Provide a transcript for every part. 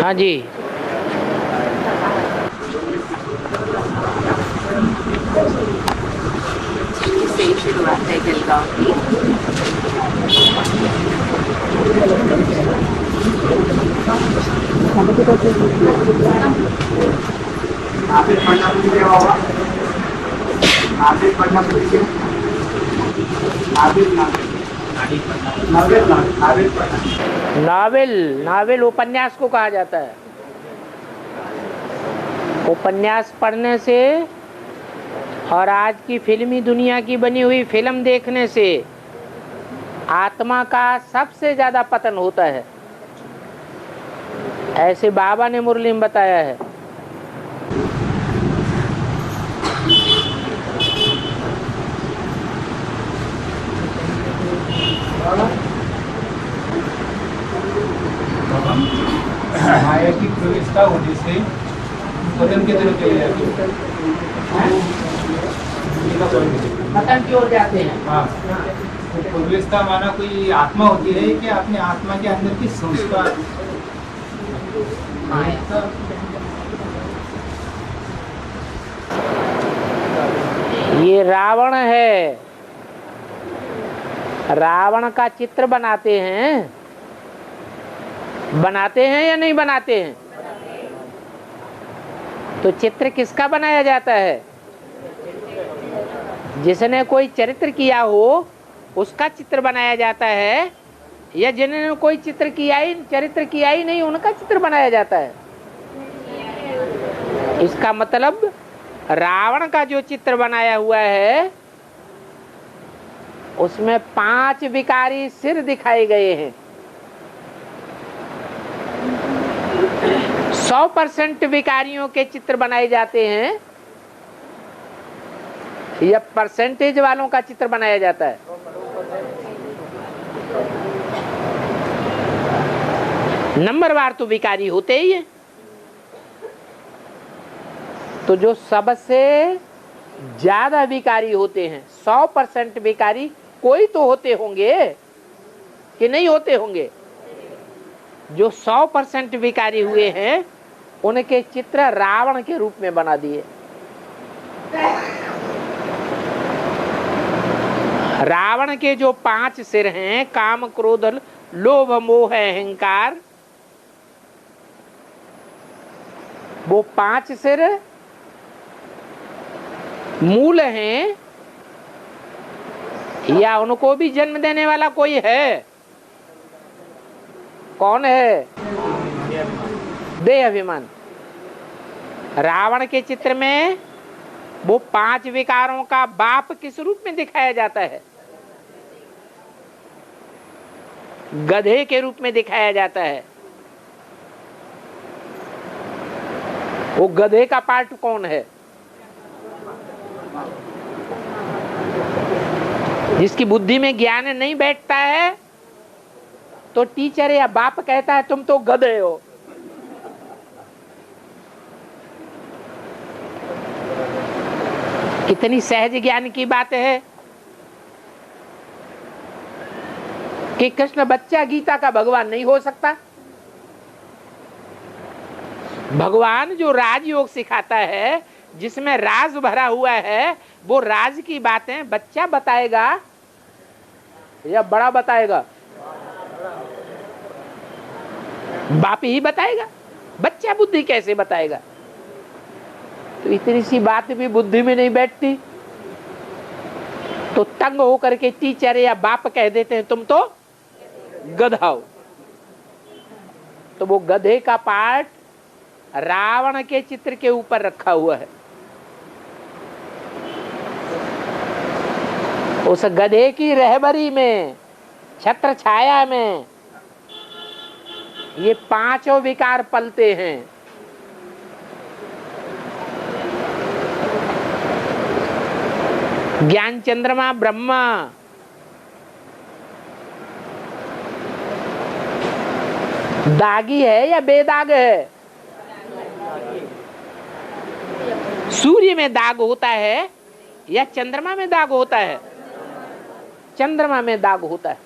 हाँ जी। से शुरुआत है जलगांव की। नावेल नावेल उपन्यास को कहा जाता है। उपन्यास पढ़ने से और आज की फिल्मी दुनिया की बनी हुई फिल्म देखने से आत्मा का सबसे ज्यादा पतन होता है, ऐसे बाबा ने मुरली में बताया है। माया की प्रविष्टा होने से पतन की तरफ चले जाते पतन की ओर जाते हैं। हाँ, प्रविष्टा माना कोई आत्मा होती है कि अपने आत्मा के अंदर की संस्कार। ये रावण है। रावण का चित्र बनाते हैं या नहीं बनाते हैं? तो चित्र किसका बनाया जाता है? जिसने कोई चरित्र किया हो उसका चित्र बनाया जाता है, या जिन्होंने कोई चरित्र किया ही नहीं उनका चित्र बनाया जाता है। इसका मतलब रावण का जो चित्र बनाया हुआ है उसमें 5 विकारी सिर दिखाए गए हैं। 100% विकारियों के चित्र बनाए जाते हैं या परसेंटेज वालों का चित्र बनाया जाता है? नंबरवार तो विकारी होते ही है। तो जो सबसे ज्यादा विकारी होते हैं, 100% विकारी कोई तो होते होंगे कि नहीं होते होंगे? जो 100% विकारी हुए हैं उनके चित्र रावण के रूप में बना दिए। रावण के जो 5 सिर हैं, काम क्रोध लोभ मोह अहंकार, वो 5 सिर मूल हैं या उनको भी जन्म देने वाला कोई है? कौन है? देह अभिमान। रावण के चित्र में वो 5 विकारों का बाप किस रूप में दिखाया जाता है? गधे के रूप में दिखाया जाता है। वो गधे का पार्ट कौन है? जिसकी बुद्धि में ज्ञान नहीं बैठता है तो टीचर या बाप कहता है तुम तो गधे हो। कितनी सहज ज्ञान की बात है कि कृष्ण बच्चा गीता का भगवान नहीं हो सकता। भगवान जो राजयोग सिखाता है, जिसमें राज भरा हुआ है, वो राज की बातें बच्चा बताएगा या बड़ा बताएगा? बाप ही बताएगा। बच्चा बुद्धि कैसे बताएगा? तो इतनी सी बात भी बुद्धि में नहीं बैठती तो तंग होकर के टीचर या बाप कह देते हैं तुम तो गधा हो। तो वो गधे का पार्ट रावण के चित्र के ऊपर रखा हुआ है। उस गधे की रहबरी में, छत्र छाया में ये 5 विकार पलते हैं। ज्ञान चंद्रमा ब्रह्मा, दागी है या बेदाग है? सूर्य में दाग होता है या चंद्रमा में दाग होता है? चंद्रमा में दाग होता है।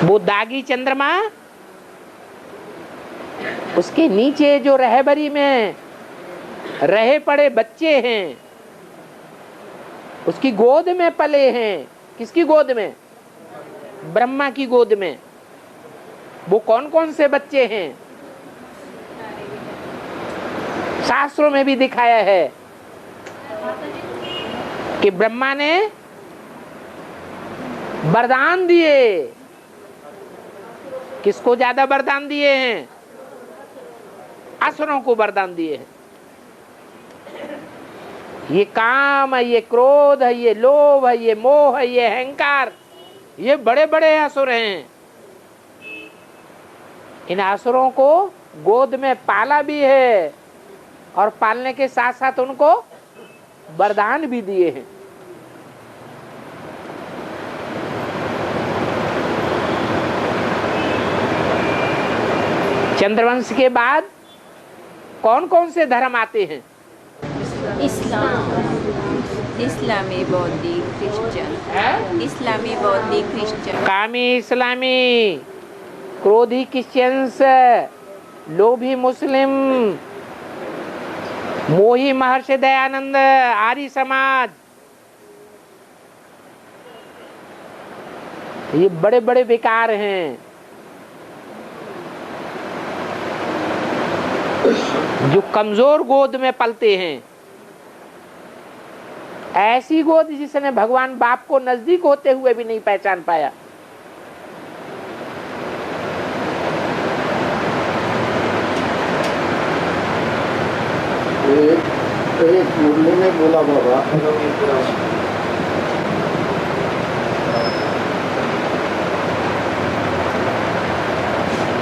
वो दागी चंद्रमा, उसके नीचे जो रहबरी में रहे पड़े बच्चे हैं, उसकी गोद में पले हैं। किसकी गोद में? ब्रह्मा की गोद में। वो कौन कौन से बच्चे हैं? शास्त्रों में भी दिखाया है कि ब्रह्मा ने वरदान दिए। किसको ज्यादा वरदान दिए हैं? असुरों को वरदान दिए हैं। ये काम है, ये क्रोध है, ये लोभ है, ये मोह है, ये अहंकार, ये बड़े बड़े असुर हैं। इन असुरों को गोद में पाला भी है और पालने के साथ साथ उनको वरदान भी दिए हैं। चंद्रवंश के बाद कौन कौन से धर्म आते हैं? इस्लामी, बौद्धिक, क्रिश्चियन। इस्लामी, बौद्धिक, क्रिश्चियन। कामी इस्लामी, क्रोधी क्रिश्चियंस, लोभी मुस्लिम, मोही महर्षि दयानंद, आर्य समाज। ये बड़े बड़े विकार हैं जो कमजोर गोद में पलते हैं। ऐसी गोद जिसने भगवान बाप को नजदीक होते हुए भी नहीं पहचान पाया। एक मुरली में बोला बाबा,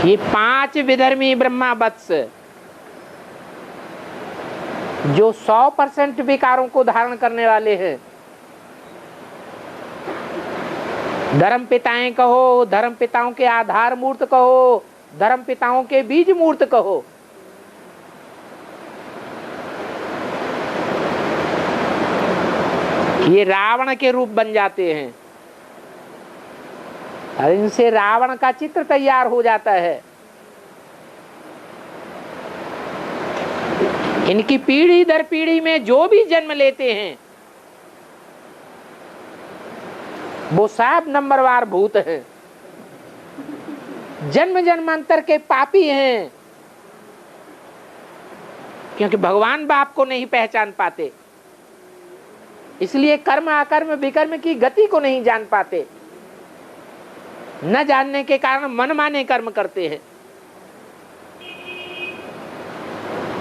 ये 5 विधर्मी ब्रह्मा वत्स जो 100% विकारों को धारण करने वाले हैं। धर्म पिताएं कहो, धर्म पिताओं के आधार मूर्त कहो, धर्म पिताओं के बीज मूर्त कहो, ये रावण के रूप बन जाते हैं और इनसे रावण का चित्र तैयार हो जाता है। इनकी पीढ़ी दर पीढ़ी में जो भी जन्म लेते हैं वो सब नंबरवार भूत हैं, जन्म जन्मांतर के पापी हैं, क्योंकि भगवान बाप को नहीं पहचान पाते, इसलिए कर्म अकर्म विकर्म की गति को नहीं जान पाते। न जानने के कारण मनमाने कर्म करते हैं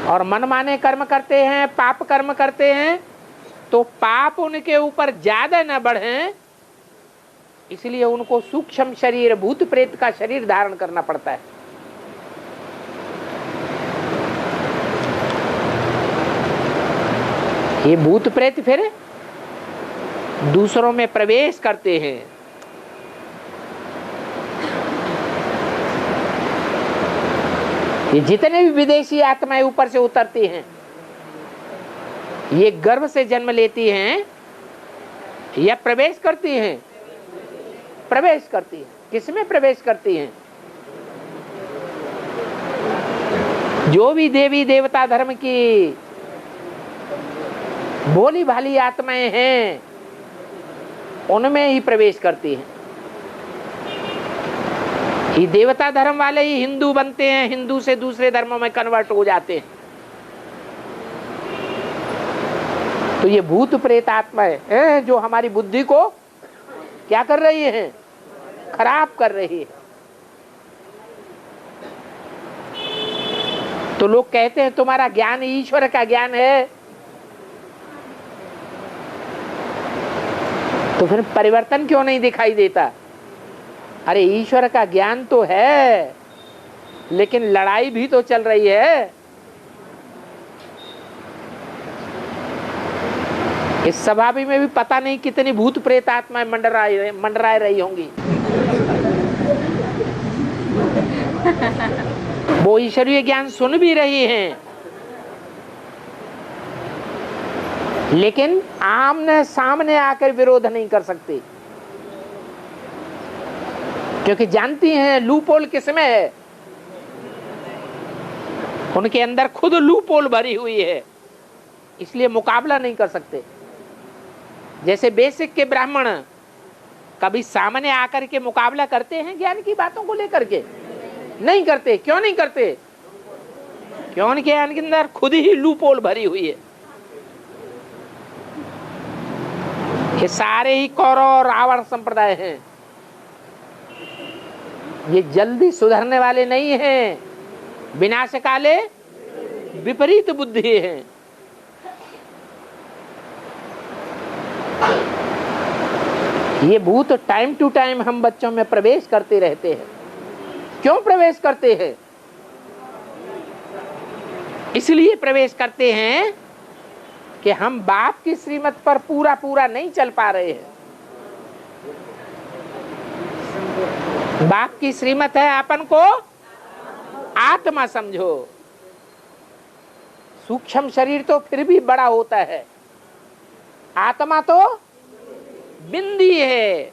और मनमाने कर्म करते हैं, पाप कर्म करते हैं, तो पाप उनके ऊपर ज्यादा न बढ़े, इसलिए उनको सूक्ष्म शरीर, भूत प्रेत का शरीर धारण करना पड़ता है। ये भूत प्रेत फिर दूसरों में प्रवेश करते हैं। ये जितने भी विदेशी आत्माएं ऊपर से उतरती हैं, ये गर्भ से जन्म लेती हैं या प्रवेश करती हैं? प्रवेश करती हैं। किसमें प्रवेश करती हैं? जो भी देवी देवता धर्म की भोली भाली आत्माएं हैं उनमें ही प्रवेश करती हैं। ये देवता धर्म वाले ही हिंदू बनते हैं, हिंदू से दूसरे धर्मों में कन्वर्ट हो जाते हैं। तो ये भूत प्रेत आत्माएं हैं जो हमारी बुद्धि को क्या कर रही हैं? खराब कर रही है। तो लोग कहते हैं तुम्हारा ज्ञान ईश्वर का ज्ञान है, तो फिर परिवर्तन क्यों नहीं दिखाई देता? अरे ईश्वर का ज्ञान तो है, लेकिन लड़ाई भी तो चल रही है। इस सभा में भी पता नहीं कितनी भूत प्रेत आत्माएं मंडरा रही होंगी। वो ईश्वरीय ज्ञान सुन भी रही हैं, लेकिन आमने सामने आकर विरोध नहीं कर सकते। क्योंकि जानती हैं लूपोल किसमें है, उनके अंदर खुद लूपोल भरी हुई है, इसलिए मुकाबला नहीं कर सकते। जैसे बेसिक के ब्राह्मण कभी सामने आकर के मुकाबला करते हैं ज्ञान की बातों को लेकर के? नहीं करते। क्यों नहीं करते? क्यों? उनके ज्ञान के अंदर खुद ही लूपोल भरी हुई है। ये सारे ही कौरव और रावण संप्रदाय हैं, ये जल्दी सुधरने वाले नहीं हैं, विनाश काले विपरीत बुद्धि हैं। ये भूत टाइम टू टाइम हम बच्चों में प्रवेश करते रहते हैं। क्यों प्रवेश करते हैं? इसलिए प्रवेश करते हैं कि हम बाप की श्रीमत पर पूरा पूरा नहीं चल पा रहे हैं। बाप की श्रीमत है अपन को आत्मा समझो। सूक्ष्म शरीर तो फिर भी बड़ा होता है, आत्मा तो बिंदी है।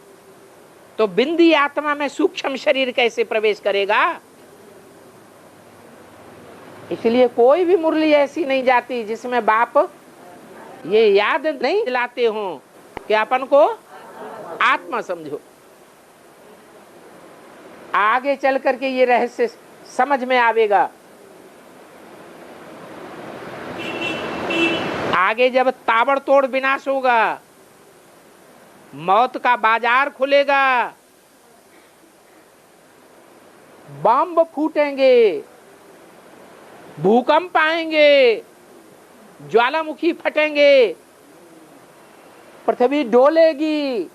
तो बिंदी आत्मा में सूक्ष्म शरीर कैसे प्रवेश करेगा? इसलिए कोई भी मुरली ऐसी नहीं जाती जिसमें बाप ये याद नहीं दिलाते हो कि अपन को आत्मा समझो। आगे चल करके ये रहस्य समझ में आवेगा। आगे जब ताबड़तोड़ विनाश होगा, मौत का बाजार खुलेगा, बम फूटेंगे, भूकंप आएंगे, ज्वालामुखी फटेंगे, पृथ्वी डोलेगी,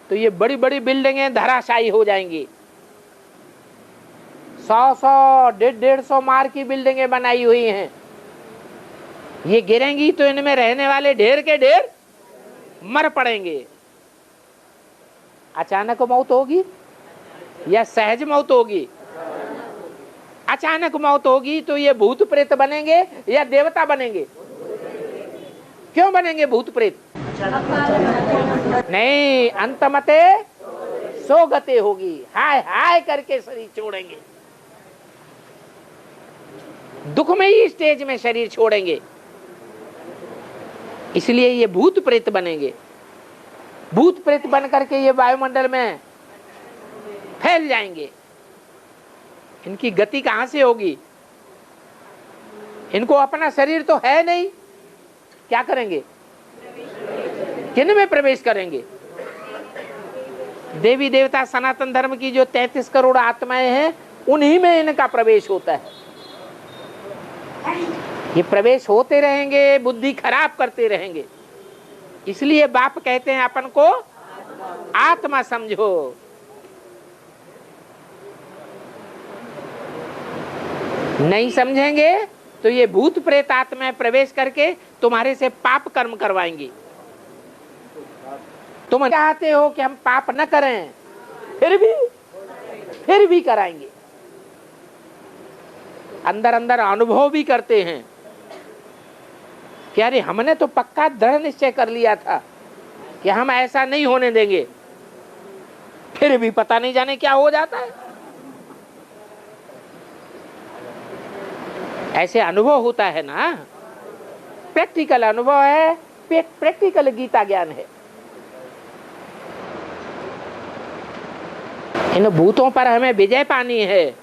तो ये बड़ी बड़ी बिल्डिंगें धराशायी हो जाएंगी। 100-100, 150-150 मार की बिल्डिंगें बनाई हुई हैं, ये गिरेंगी तो इनमें रहने वाले ढेर के ढेर मर पड़ेंगे। अचानक मौत होगी या सहज मौत होगी? अचानक मौत होगी तो ये भूत प्रेत बनेंगे या देवता बनेंगे? क्यों बनेंगे भूत प्रेत? नहीं, अंतमते सो गते होगी, हाय हाय करके शरीर छोड़ेंगे, दुखमयी स्टेज में शरीर छोड़ेंगे। इसलिए ये भूत प्रेत बनेंगे। भूत प्रेत बन करके ये वायुमंडल में फैल जाएंगे। इनकी गति कहां से होगी? इनको अपना शरीर तो है नहीं, क्या करेंगे? किन में प्रवेश करेंगे? देवी देवता सनातन धर्म की जो 33 करोड़ आत्माएं हैं, उन्हीं में इनका प्रवेश होता है। ये प्रवेश होते रहेंगे, बुद्धि खराब करते रहेंगे। इसलिए बाप कहते हैं अपन को आत्मा समझो। नहीं समझेंगे तो ये भूत प्रेत आत्माएं प्रवेश करके तुम्हारे से पाप कर्म करवाएंगी। तुम चाहते हो कि हम पाप न करें, फिर भी कराएंगे। अंदर अंदर अनुभव भी करते हैं कि अरे हमने तो पक्का दृढ़ निश्चय कर लिया था कि हम ऐसा नहीं होने देंगे, फिर भी पता नहीं जाने क्या हो जाता है। ऐसे अनुभव होता है ना, प्रैक्टिकल अनुभव है, प्रैक्टिकल गीता ज्ञान है। इन भूतों पर हमें विजय पानी है।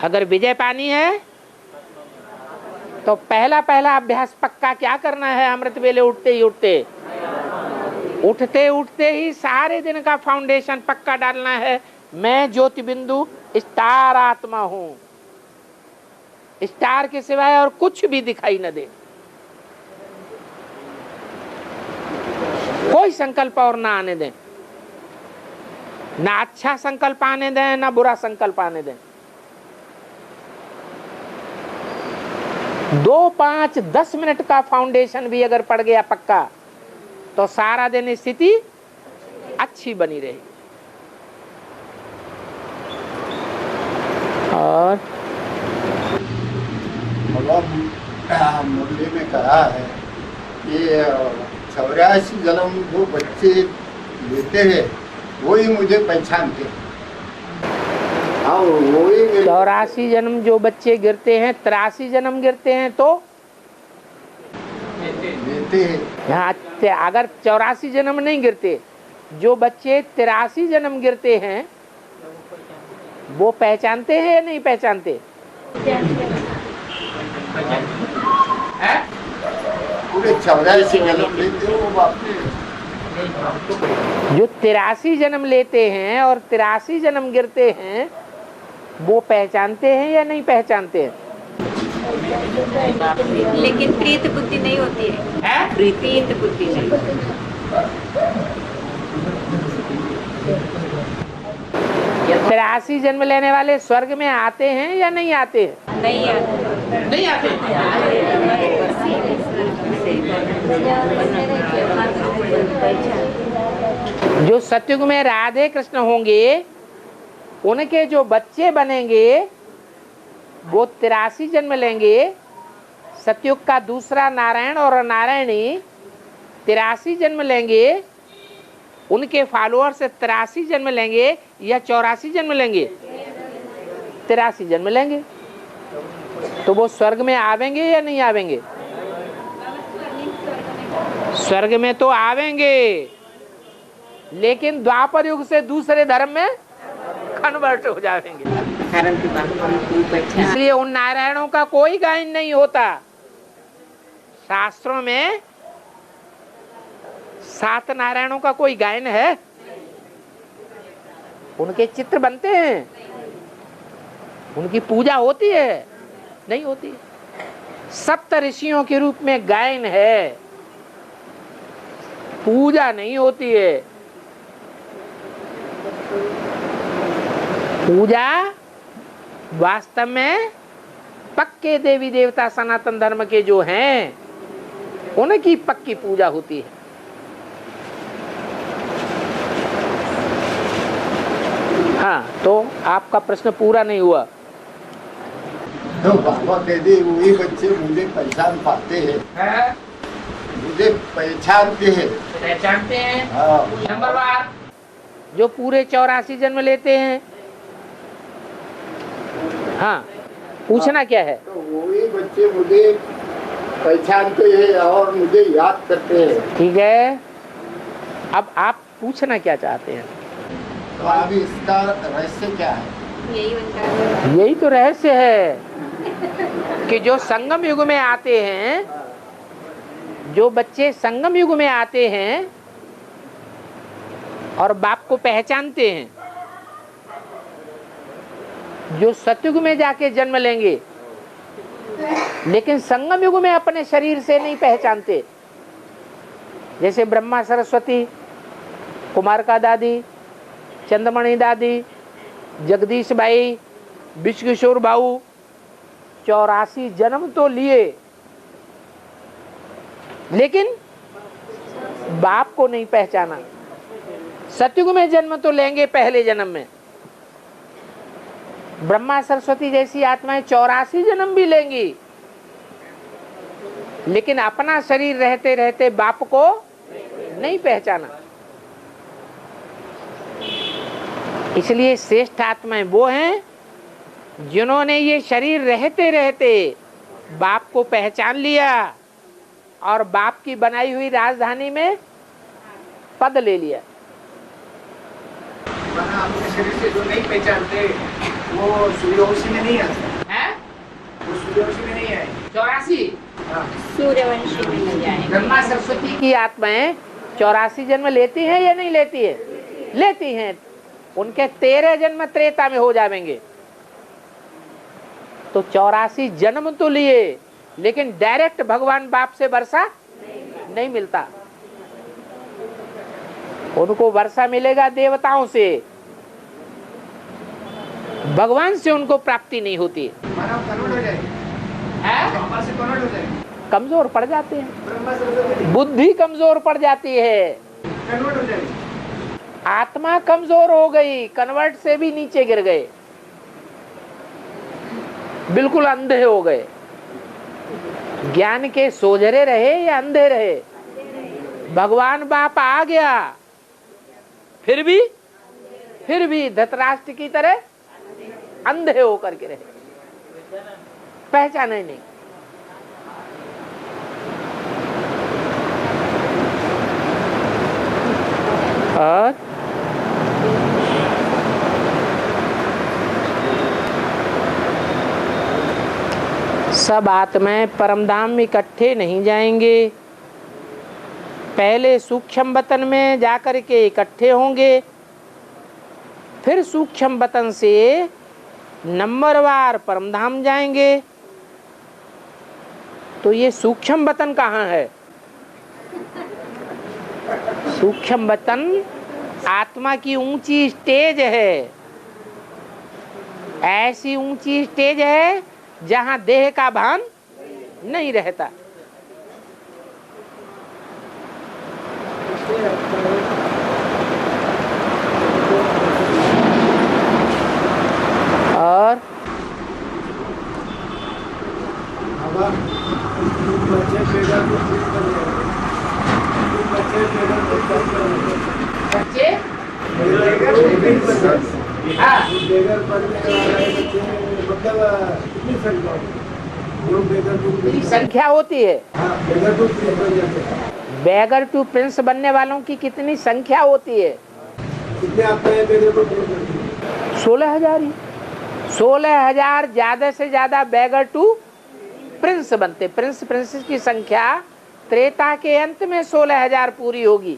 अगर विजय पानी है तो पहला अभ्यास पक्का क्या करना है? अमृत वेले उठते ही सारे दिन का फाउंडेशन पक्का डालना है। मैं ज्योति बिंदु स्टार आत्मा हूं, स्टार के सिवाय और कुछ भी दिखाई न दे। कोई संकल्प और ना आने दें, ना अच्छा संकल्प आने दें, ना बुरा संकल्प आने दें। 2, 5, 10 मिनट का फाउंडेशन भी अगर पड़ गया पक्का, तो सारा दिन स्थिति अच्छी बनी रहेगी। और मुरली में कहा है कि 84 जन्म जो बच्चे लेते हैं वही मुझे पहचानते। हाँ वही 84 जन्म जो बच्चे गिरते हैं, 83 जन्म गिरते हैं तो देते हैं। हाँ, अगर 84 जन्म नहीं गिरते, जो बच्चे 83 जन्म गिरते हैं वो पहचानते हैं या नहीं पहचानते? पूरे 84 जन्म लेते हो बाप रे। जो 83 जन्म लेते हैं और 83 जन्म गिरते हैं वो पहचानते हैं या नहीं पहचानते हैं? लेकिन प्रीत बुद्धि नहीं होती है। प्रीत बुद्धि नहीं। 83 जन्म लेने वाले स्वर्ग में आते हैं या नहीं आते हैं? नहीं आते। नहीं आते। जो सतयुग में राधे कृष्ण होंगे उनके जो बच्चे बनेंगे वो 83 जन्म लेंगे। सतयुग का दूसरा नारायण और नारायणी 83 जन्म लेंगे, उनके फॉलोअर्स 83 जन्म लेंगे या 84 जन्म लेंगे? 83 जन्म लेंगे। तो वो स्वर्ग में आवेंगे या नहीं आवेंगे? स्वर्ग में तो आवेंगे, लेकिन द्वापर युग से दूसरे धर्म में कन्वर्ट हो जाएंगे। इसलिए उन नारायणों का कोई गायन नहीं होता। शास्त्रों में 7 नारायणों का कोई गायन है? उनके चित्र बनते हैं, उनकी पूजा होती है? नहीं होती। सप्त ऋषियों के रूप में गायन है, पूजा नहीं होती है। पूजा वास्तव में पक्के देवी देवता सनातन धर्म के जो हैं उनकी पक्की पूजा होती है। हाँ, तो आपका प्रश्न पूरा नहीं हुआ। तो बाबा कहते वही बच्चे मुझे पहचान पाते हैं, मुझे पहचानते हैं। पहचानते हैं। हाँ। नंबर 1 जो पूरे 84 जन्म लेते हैं। हाँ, पूछना क्या है? तो वही बच्चे मुझे पहचानते हैं और मुझे याद करते हैं। ठीक है, अब आप पूछना क्या चाहते हैं? तो अभी इसका रहस्य क्या है? यही उनका है। यही तो रहस्य है कि जो संगम युग में आते हैं, जो बच्चे संगम युग में आते हैं और बाप को पहचानते हैं, जो सतयुग में जाके जन्म लेंगे लेकिन संगम युग में अपने शरीर से नहीं पहचानते, जैसे ब्रह्मा सरस्वती, कुमार का दादी, चंद्रमणि दादी, जगदीश भाई, विश्वकिशोर भाऊ, 84 जन्म तो लिए लेकिन बाप को नहीं पहचाना। सतयुग में जन्म तो लेंगे पहले जन्म में। ब्रह्मा सरस्वती जैसी आत्माएं 84 जन्म भी लेंगी, लेकिन अपना शरीर रहते रहते बाप को नहीं पहचाना। इसलिए श्रेष्ठ आत्माएं वो हैं जिन्होंने ये शरीर रहते रहते बाप को पहचान लिया और बाप की बनाई हुई राजधानी में पद ले लिया। अपने शरीर से जो नहीं पहचानते वो सूर्यवंशी में नहीं आते हैं? वो सूर्यवंशी में नहीं आए। 84 सूर्यवंशी में नहीं जाएंगे। ब्रह्मा सरस्वती की आत्माएं 84 जन्म लेती हैं या नहीं लेती है? लेती हैं। उनके 13 जन्म त्रेता में हो जाएंगे। तो 84 जन्म तो लिए, लेकिन डायरेक्ट भगवान बाप से वर्षा नहीं मिलता। उनको वर्षा मिलेगा देवताओं से, भगवान से उनको प्राप्ति नहीं होती। मानव कन्वर्ट हो जाएगा, ब्रह्मा से कन्वर्ट हो जाएगा, कमजोर पड़ जाते हैं, ब्रह्मा से बुद्धि कमजोर पड़ जाती है, कन्वर्ट हो जाएगा। आत्मा कमजोर हो गई, कन्वर्ट से भी नीचे गिर गए, बिल्कुल अंधे हो गए। ज्ञान के सोझरे रहे या अंधे रहे? भगवान बाप आ गया फिर भी फिर भी धृतराष्ट्र की तरह अंधे होकर के रहे, पहचाने नहीं। और सब आत्माएं परमधाम में इकट्ठे नहीं जाएंगे, पहले सूक्ष्म वतन में जाकर के इकट्ठे होंगे, फिर सूक्ष्म वतन से नंबरवार परमधाम जाएंगे। तो ये सूक्ष्म वतन कहाँ है? सूक्ष्म वतन आत्मा की ऊंची स्टेज है, ऐसी ऊंची स्टेज है जहां देह का भान नहीं रहता। और संख्या होती है। बेगर टू प्रिंस बनने वालों की कितनी संख्या होती है? 16,000 ही। 16,000 ज्यादा से ज्यादा बेगर टू प्रिंस बनते। प्रिंस प्रिंसेस की संख्या त्रेता के अंत में 16,000 पूरी होगी।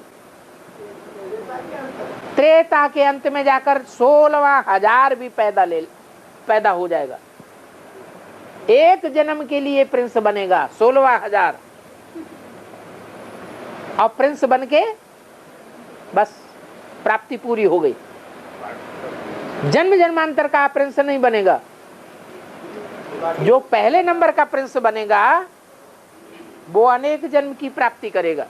त्रेता के अंत में जाकर 16,000 भी पैदा हो जाएगा। एक जन्म के लिए प्रिंस बनेगा 16,000, और प्रिंस बन के बस प्राप्ति पूरी हो गई। जन्म जन्मांतर का प्रिंस नहीं बनेगा। जो पहले नंबर का प्रिंस बनेगा वो अनेक जन्म की प्राप्ति करेगा।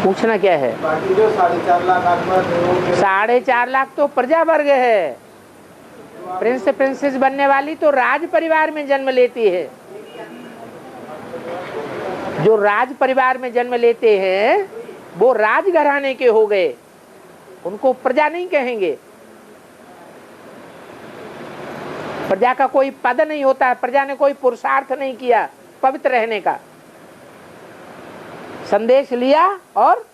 पूछना क्या है? बाकी जो 4.5 लाख आत्मा 4.5 लाख तो प्रजा वर्ग है। प्रिंस प्रिंसेस बनने वाली तो राज परिवार में जन्म लेती है। जो राज परिवार में जन्म लेते हैं वो राज घराने के हो गए, उनको प्रजा नहीं कहेंगे। प्रजा का कोई पद नहीं होता है, प्रजा ने कोई पुरुषार्थ नहीं किया पवित्र रहने का, संदेश लिया और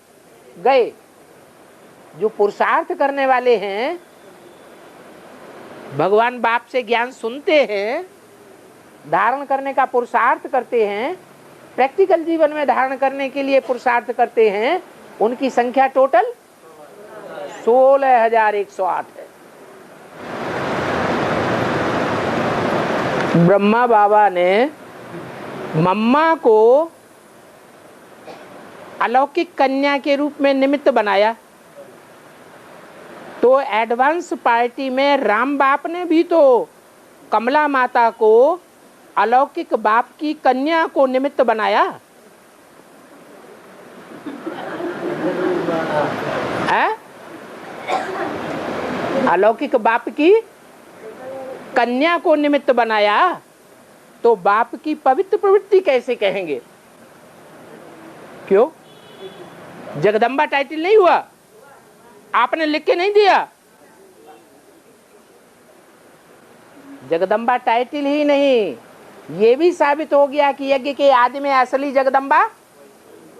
गए। जो पुरुषार्थ करने वाले हैं, भगवान बाप से ज्ञान सुनते हैं, धारण करने का पुरुषार्थ करते हैं, प्रैक्टिकल जीवन में धारण करने के लिए पुरुषार्थ करते हैं, उनकी संख्या टोटल 16,108 है। ब्रह्मा बाबा ने मम्मा को अलौकिक कन्या के रूप में निमित्त बनाया, तो एडवांस पार्टी में राम बाप ने भी तो कमला माता को अलौकिक बाप की कन्या को निमित्त बनाया है? अलौकिक बाप की कन्या को निमित्त बनाया, तो बाप की पवित्र प्रवृत्ति कैसे कहेंगे? क्यों? जगदम्बा टाइटल नहीं हुआ? आपने लिख के नहीं दिया? जगदम्बा टाइटल ही नहीं, ये भी साबित हो गया कि यज्ञ के आदि में असली जगदम्बा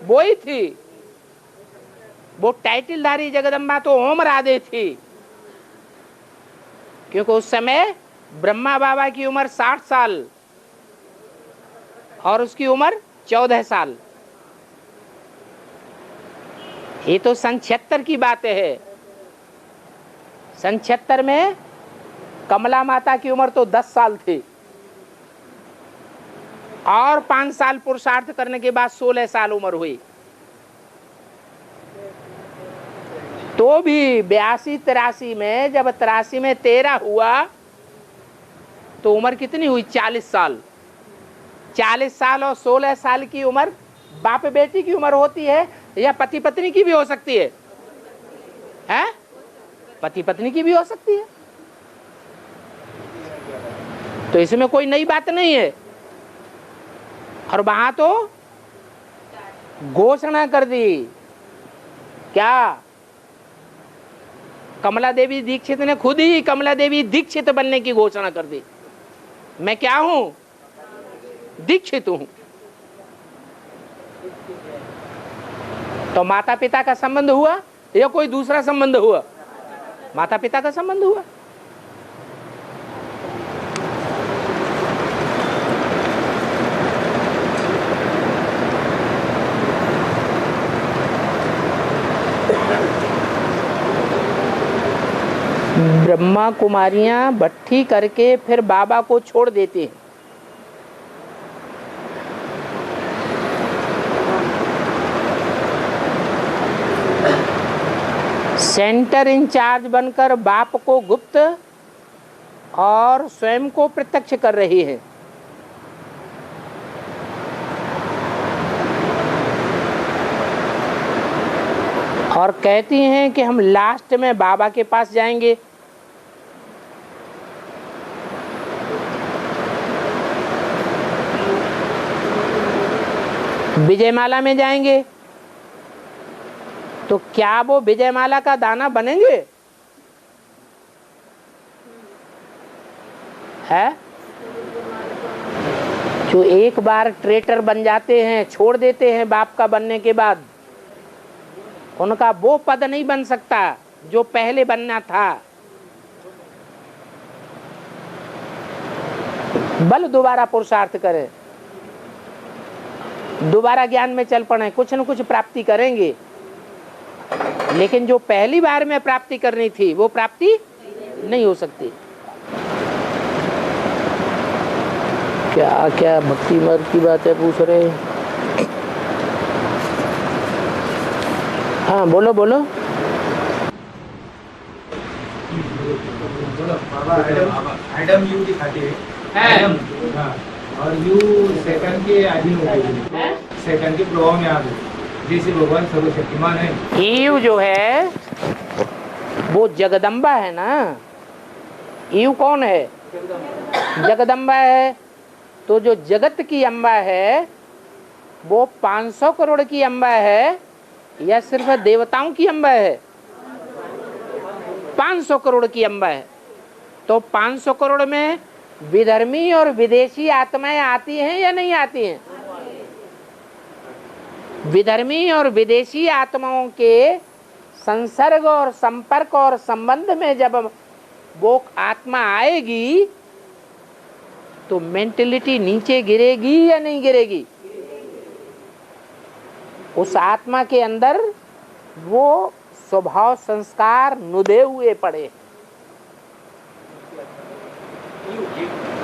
वो ही थी। वो टाइटलधारी जगदम्बा तो ओम राधे थी, क्योंकि उस समय ब्रह्मा बाबा की उम्र 60 साल और उसकी उम्र 14 साल। ये तो सन 76 की बात है। सन 76 में कमला माता की उम्र तो 10 साल थी, और 5 साल पुरुषार्थ करने के बाद 16 साल उम्र हुई। तो भी 82-83 में, जब 83 में 13 हुआ तो उम्र कितनी हुई? 40 साल। 40 साल और 16 साल की उम्र बाप बेटी की उम्र होती है, या पति पत्नी की भी हो सकती है? हैं? पति पत्नी की भी हो सकती है। तो इसमें कोई नई बात नहीं है। और वहां तो घोषणा कर दी क्या? कमला देवी दीक्षित ने खुद ही कमला देवी दीक्षित बनने की घोषणा कर दी। मैं क्या हूं? दीक्षित हूं। तो माता पिता का संबंध हुआ या कोई दूसरा संबंध हुआ? माता पिता का संबंध हुआ। ब्रह्मा कुमारियां भट्ठी करके फिर बाबा को छोड़ देते हैं। सेंटर इंचार्ज बनकर बाप को गुप्त और स्वयं को प्रत्यक्ष कर रही है। और कहती हैं कि हम लास्ट में बाबा के पास जाएंगे। विजयमाला में जाएंगे तो क्या वो विजयमाला का दाना बनेंगे? है जो एक बार ट्रेटर बन जाते हैं, छोड़ देते हैं बाप का बनने के बाद, उनका वो पद नहीं बन सकता जो पहले बनना था। बल दोबारा पुरुषार्थ करें, दोबारा ज्ञान में चल पड़े, कुछ न कुछ प्राप्ति करेंगे। लेकिन जो पहली बार में प्राप्ति करनी थी वो प्राप्ति नहीं हो सकती। क्या क्या भक्ति मार्ग की बात है पूछ रहे हैं? हाँ बोलो बोलो। एडम यू दिखाते हैं और यू सेकंड के अधीन हो गए, सेकंड के प्रभाव में आ गए। जैसे भगवान सर्वशक्तिमान है। ईव जो है वो जगदम्बा है ना। ईव कौन है? जगदम्बा है। तो जो जगत की अम्बा है वो 500 करोड़ की अम्बा है या सिर्फ देवताओं की अम्बा है? 500 करोड़ की अम्बा है। तो 500 करोड़ में विधर्मी और विदेशी आत्माएं आती हैं या नहीं आती हैं? विधर्मी और विदेशी आत्माओं के संसर्ग और संपर्क और संबंध में जब वो आत्मा आएगी तो मेंटलिटी नीचे गिरेगी या नहीं गिरेगी? उस आत्मा के अंदर वो स्वभाव संस्कार नुदे हुए पड़े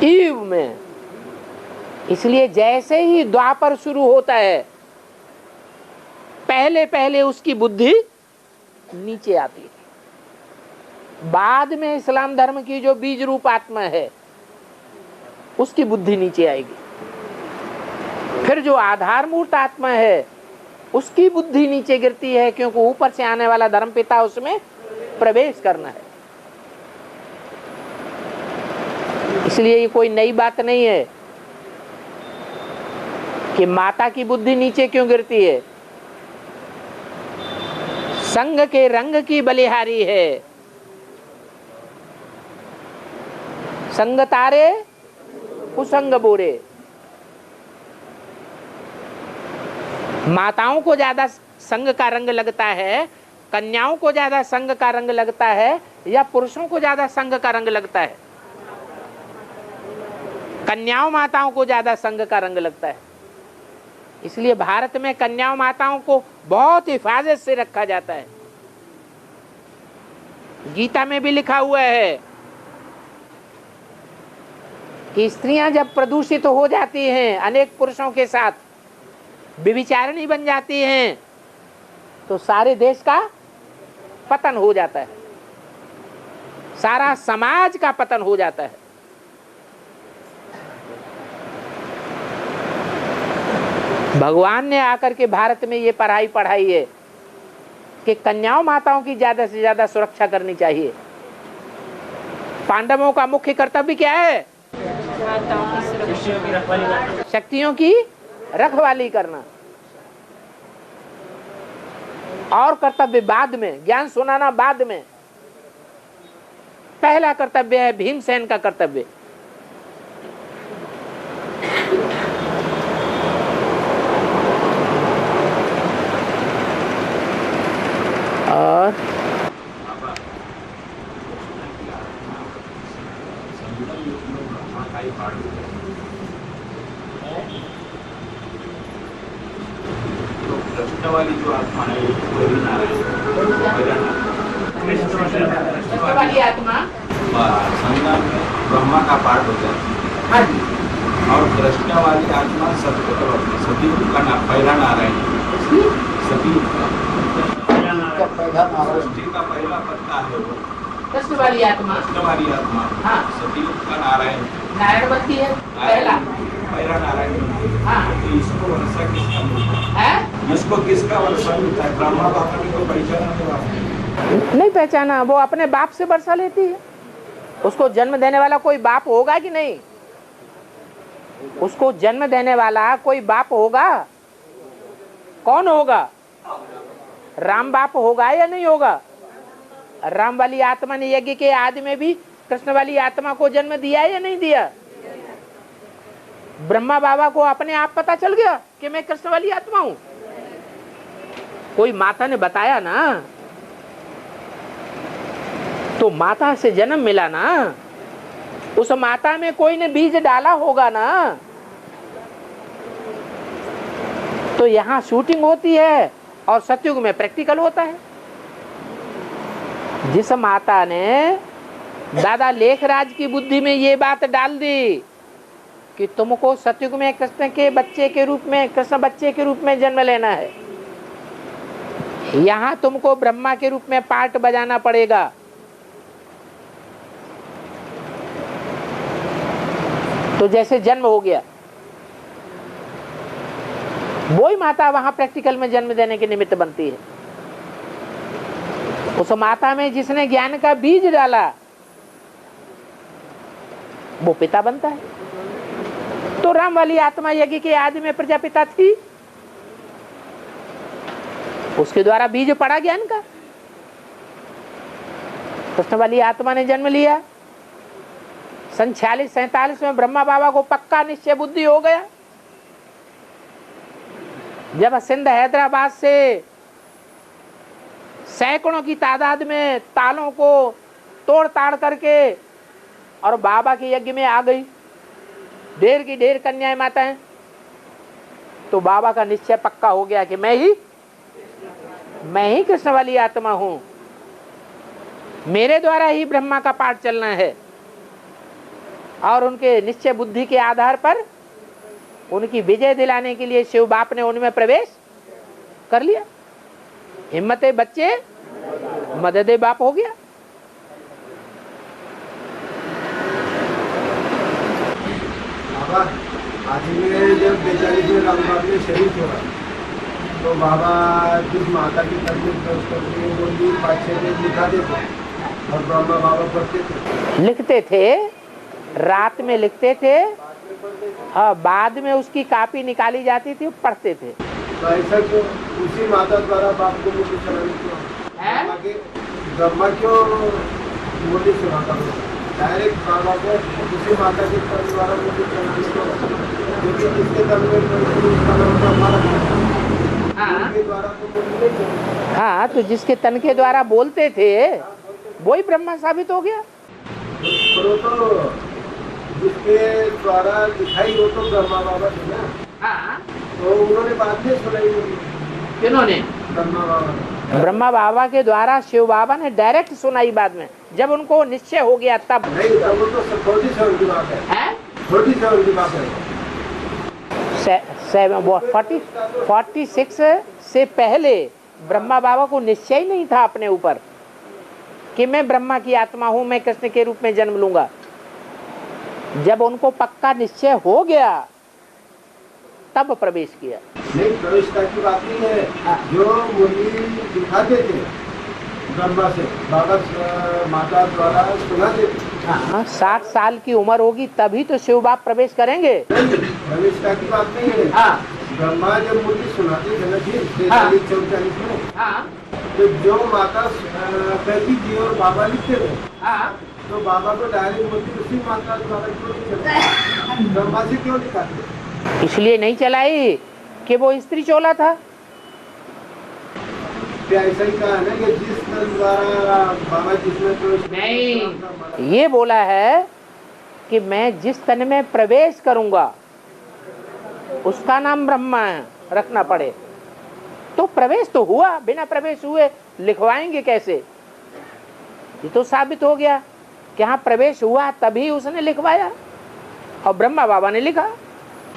ईव में। इसलिए जैसे ही द्वापर शुरू होता है पहले पहले उसकी बुद्धि नीचे आती है। बाद में इस्लाम धर्म की जो बीज रूप आत्मा है उसकी बुद्धि नीचे आएगी। फिर जो आधारभूत आत्मा है उसकी बुद्धि नीचे गिरती है, क्योंकि ऊपर से आने वाला धर्मपिता उसमें प्रवेश करना है। इसलिए ये कोई नई बात नहीं है कि माता की बुद्धि नीचे क्यों गिरती है। संग के रंग की बलिहारी है। संग तारे कुसंग बोरे। माताओं को ज्यादा संग का रंग लगता है, कन्याओं को ज्यादा संग का रंग लगता है, या पुरुषों को ज्यादा संग का रंग लगता है? कन्याओं माताओं को ज्यादा संग का रंग लगता है। इसलिए भारत में कन्याओं माताओं को बहुत हिफाजत से रखा जाता है। गीता में भी लिखा हुआ है कि स्त्रियां जब प्रदूषित हो जाती हैं, अनेक पुरुषों के साथ व्यभिचारिणी बन जाती हैं, तो सारे देश का पतन हो जाता है, सारा समाज का पतन हो जाता है। भगवान ने आकर के भारत में ये पढ़ाई है कि कन्याओं माताओं की ज्यादा से ज्यादा सुरक्षा करनी चाहिए। पांडवों का मुख्य कर्तव्य क्या है? माताओं की सुरक्षा, शक्तियों की रखवाली करना। और कर्तव्य बाद में, ज्ञान सुनाना बाद में। पहला कर्तव्य है भीमसेन का कर्तव्य। और कृष्ण वाली जो आत्मा है कृष्ण वाली आत्मा संज्ञा में ब्रह्मा का पार्ट होता है और कृष्ण वाली आत्मा सतयुग का पहला नारायण, सतयुग का सृष्टि का पहला पत्ता है वो कृष्ण वाली आत्मा। कृष्ण वाली आत्मा हाँ। सतयुग का नारायण, नारायण बनती है पहला। पहला नारायण। हाँ। तो इसको वर्षा किसका मिलता है? है? इसको किसका वर्षा मिलता है? ब्रह्मा बाबा की तो पहचाना नहीं पहचाना, वो अपने बाप से वर्षा लेती है। उसको जन्म देने वाला कोई बाप होगा कि नहीं? उसको जन्म देने वाला कोई बाप होगा? कौन होगा? राम बाप होगा या नहीं होगा? राम वाली आत्मा ने यज्ञ के आदि में भी कृष्ण वाली आत्मा को जन्म दिया या नहीं दिया? ब्रह्मा बाबा को अपने आप पता चल गया कि मैं कृष्ण वाली आत्मा हूं? कोई माता ने बताया ना, तो माता से जन्म मिला ना, उस माता में कोई ने बीज डाला होगा ना। तो यहाँ शूटिंग होती है और सतयुग में प्रैक्टिकल होता है। जिस माता ने दादा लेखराज की बुद्धि में ये बात डाल दी कि तुमको सतयुग में कृष्ण के बच्चे के रूप में, कृष्ण बच्चे के रूप में जन्म लेना है, यहाँ तुमको ब्रह्मा के रूप में पार्ट बजाना पड़ेगा। तो जैसे जन्म हो गया, वही माता वहां प्रैक्टिकल में जन्म देने के निमित्त बनती है। उस माता में जिसने ज्ञान का बीज डाला वो पिता बनता है। तो राम वाली आत्मा यज्ञ के आदि में प्रजापिता थी, उसके द्वारा बीज पड़ा ज्ञान का। कृष्ण वाली आत्मा ने जन्म लिया। सन 46-47 में ब्रह्मा बाबा को पक्का निश्चय बुद्धि हो गया। जब सिंध हैदराबाद से सैकड़ों की तादाद में तालों को तोड़ ताड़ करके और बाबा के यज्ञ में आ गई ढेर की ढेर कन्याएं माताएं, तो बाबा का निश्चय पक्का हो गया कि मैं ही कृष्ण वाली आत्मा हूं, मेरे द्वारा ही ब्रह्मा का पाठ चलना है। और उनके निश्चय बुद्धि के आधार पर उनकी विजय दिलाने के लिए शिव बाप ने उनमें प्रवेश कर लिया। हिम्मते बच्चे मददे बाप हो गया। बाबा आदि में जब 42 में राम बाप ने शहीद हुआ तो बाबा जिस माता की तबीयत करते वो 5-6 दिन लिखाते थे और ब्रह्मा बाबा पढ़ते थे, लिखते थे, रात में लिखते थे। हाँ, बाद में उसकी कॉपी निकाली जाती थी, पढ़ते थे। तो ऐसा क्यों उसी माता द्वारा बाप को मुझे चलाने क्यों ब्रह्मा क्यों मुझे सुनाता हूँ डायरेक्ट बाबा को उसी माता के तन द्वारा मुझे चलाने क्यों, क्योंकि जिसके तन में हाँ, तो जिसके तन के द्वारा बोलते थे वही ब्रह्मा साबित हो गया। तो जिसके द्वारा लिखाई हो तो ब्रह्मा बाबा थे ना। हाँ, तो उन्होंने बात नहीं सुनाई। किन्होंने? ब्रह्मा बाबा। ब्रह्मा बाबा के द्वारा शिव बाबा ने डायरेक्ट सुनाई बाद में, जब उनको निश्चय हो गया तब। नहीं, तब वो तो 47 की बात है। 47 की बात है। 46 से पहले ब्रह्मा बाबा को निश्चय ही नहीं था अपने ऊपर कि मैं ब्रह्मा की आत्मा हूं, मैं कृष्ण के रूप में जन्म लूंगा। जब उनको पक्का निश्चय हो गया तब प्रवेश किया। नहीं, प्रवेशता की बात नहीं है। जो मुरली दिखाते थे ब्रह्मा से बाबा माता द्वारा सुनाते थे। हाँ, 60 साल की उम्र होगी तभी तो शिव बाप प्रवेश करेंगे। प्रवेशता की बात नहीं है। ब्रह्मा जब मुरली सुनाते थे ना जी हाँ। 43-44 में, हाँ तो जो माता कहती थी और बाबा लिखते थे, हाँ, तो बाबा को डायरेक्ट मुरली उसी माता द्वारा क्यों नहीं चलाती, ब्रह्मा से क्यों दिखाते? इसलिए नहीं चलाई कि वो स्त्री चोला था। क्या ऐसा ही कहा है ना कि जिस तन द्वारा बाबा जिसमें प्रवेश नहीं, ये बोला है कि मैं जिस तन में प्रवेश करूंगा उसका नाम ब्रह्मा है, रखना पड़े। तो प्रवेश तो हुआ, बिना प्रवेश हुए लिखवाएंगे कैसे? ये तो साबित हो गया कि हाँ प्रवेश हुआ तभी उसने लिखवाया और ब्रह्मा बाबा ने लिखा।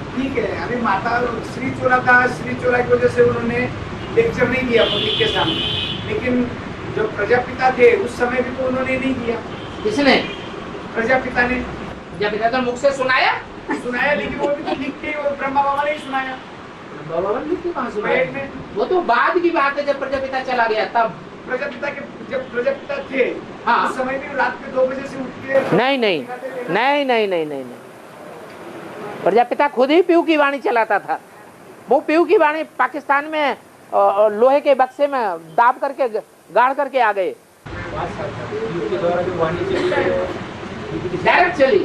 ठीक है, अभी माता श्री चोला था, श्री चोला की वजह से उन्होंने लेक्चर नहीं दिया पब्लिक के सामने, लेकिन जो प्रजापिता थे उस समय भी तो उन्होंने नहीं दिया। किसने? प्रजापिता ने। प्रजापिता तो मुख से सुनाया, लेकिन वो भी तो लिख के और ब्रह्मा बाबा ने ही सुनाया। बाबा ने लिख के कहाँ सुनाया? पेट में। वो तो बाद की बात है, जब प्रजापिता चला गया तब। प्रजापिता के जब प्रजापिता थे हाँ। उस समय भी रात के 2 बजे से उठ के नहीं नहीं नहीं नहीं नहीं नहीं, प्रजापिता खुद ही पीयू की वाणी चलाता था। वो पीयू की वाणी पाकिस्तान में लोहे के बक्से में दाब करके गाड़ करके आ गए। डायरेक्ट चली।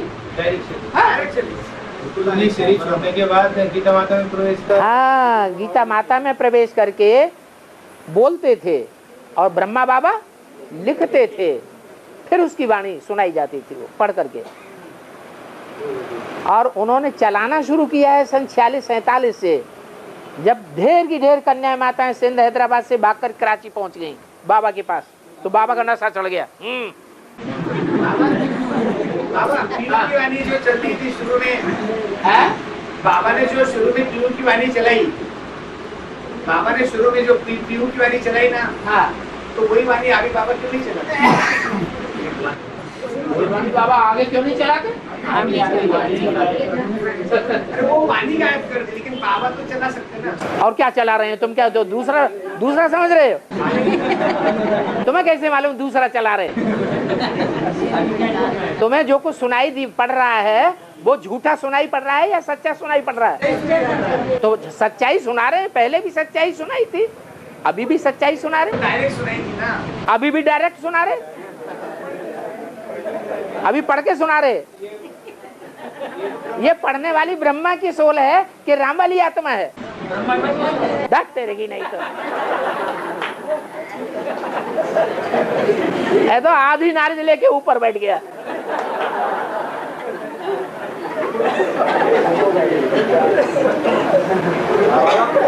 शरीर छोड़ने के बाद गीता माता में प्रवेश कर। हाँ, गीता माता में प्रवेश करके बोलते थे और ब्रह्मा बाबा लिखते थे, फिर उसकी वाणी सुनाई जाती थी वो पढ़ करके। और उन्होंने चलाना शुरू किया है सन 46-47 से, जब ढेर की ढेर कन्या माताएं सिंध हैदराबाद से भागकर कराची पहुंच गईं बाबा के पास, तो बाबा का नशा चढ़ गया। बाबा पीयू की वाणी जो चलती थी शुरू में, है? बाबा ने जो शुरू में पीयू की वाणी चलाई, बाबा ने शुरू में जो पीयू की वाणी चलाई ना, हाँ, तो वही वाणी आगे बाबा क्यों नहीं चलाते? बाबा आगे क्यों नहीं चलाते? अरे वो वाणी गायब कर दी, लेकिन बाबा तो चला सकते ना। और क्या चला रहे हैं तुम? क्या तो दूसरा समझ रहे हो? तुम्हें कैसे मालूम दूसरा चला रहे? तुम्हें जो कुछ सुनाई पड़ रहा है वो झूठा सुनाई पड़ रहा है या सच्चा सुनाई पड़ रहा है? तो सच्चाई सुना रहे हैं, पहले भी सच्चाई सुनाई थी, अभी भी सच्चाई सुना रहे, डायरेक्ट सुनाई थी ना, अभी भी डायरेक्ट सुना रहे, अभी पढ़ के सुना रहे। ये पढ़ने वाली ब्रह्मा की सोल है कि राम वाली आत्मा है? दट तेरेगी नहीं तो। है तो आधी नारिज लेके ऊपर बैठ गया।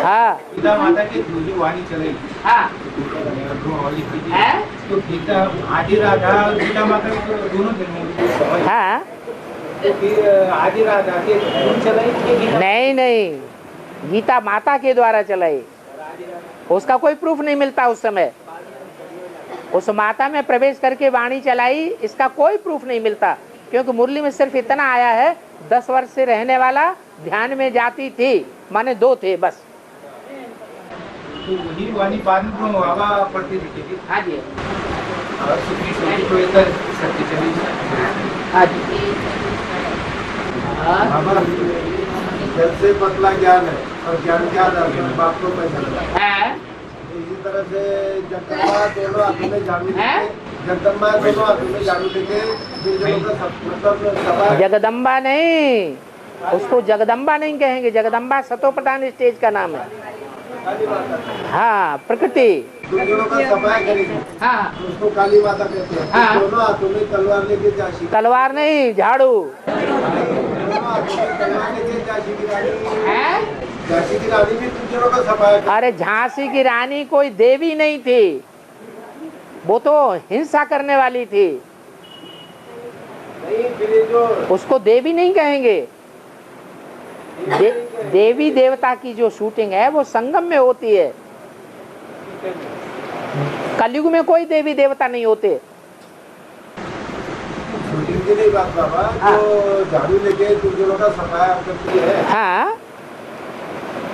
हाँ, गीता माता की जो वाणी चलाई, हाँ, है? तो गीता आदि राधा और गीता माता की तो दोनों थे। हाँ, तो फिर आदि राधा के दोनों चलाई कि गीता? नहीं, गीता माता के द्वारा चलाई, उसका कोई प्रूफ नहीं मिलता उस समय। उस माता में प्रवेश करके वाणी चलाई, इसका कोई प्रूफ नहीं मिलता, क्योंकि मुरली में सिर्फ इतना आया है 10 वर्ष से रहने वाला ध्यान में जाती थी, माने 2 थे बस। तो वही वाणी बाद में बाबा पढ़ती थी। हाँ जी, और सुखी सुखी को इधर सत्य चली। हाँ जी। बाबा जब से पतला ज्ञान है और ज्ञान के आधार पर बाप को पैसा लगा है? इसी तरह से जगदम्बा दोनों हाथों में झाड़ू लेके, जगदम्बा दोनों हाथों में झाड़ू लेके मतलब सभा। जगदम्बा नहीं, उसको जगदम्बा नहीं कहेंगे, जगदम्बा सतोपटान स्टेज का नाम है। काली माता, हाँ, प्रकृति। दोनों का सफाई करेगी, हाँ, उसको काली माता कहते हैं। हाँ। दोनों हाथों में तलवार लेके झांसी, तलवार नहीं, झाड़ू। दोनों हाथों में तलवार लेके झांसी की रानी है? झांसी की रानी भी दोनों का सफाई। अरे झांसी की रानी कोई देवी नहीं थी, वो तो हिंसा करने वाली थी, नहीं फिर ये जो उसको देवी नहीं कहेंगे। देवी देवता की जो शूटिंग है वो संगम में होती है, कलयुग में कोई देवी देवता नहीं होते। शूटिंग की नहीं बात बाबा, जो झाड़ू लेके दोनों का सफाया करती है। हाँ,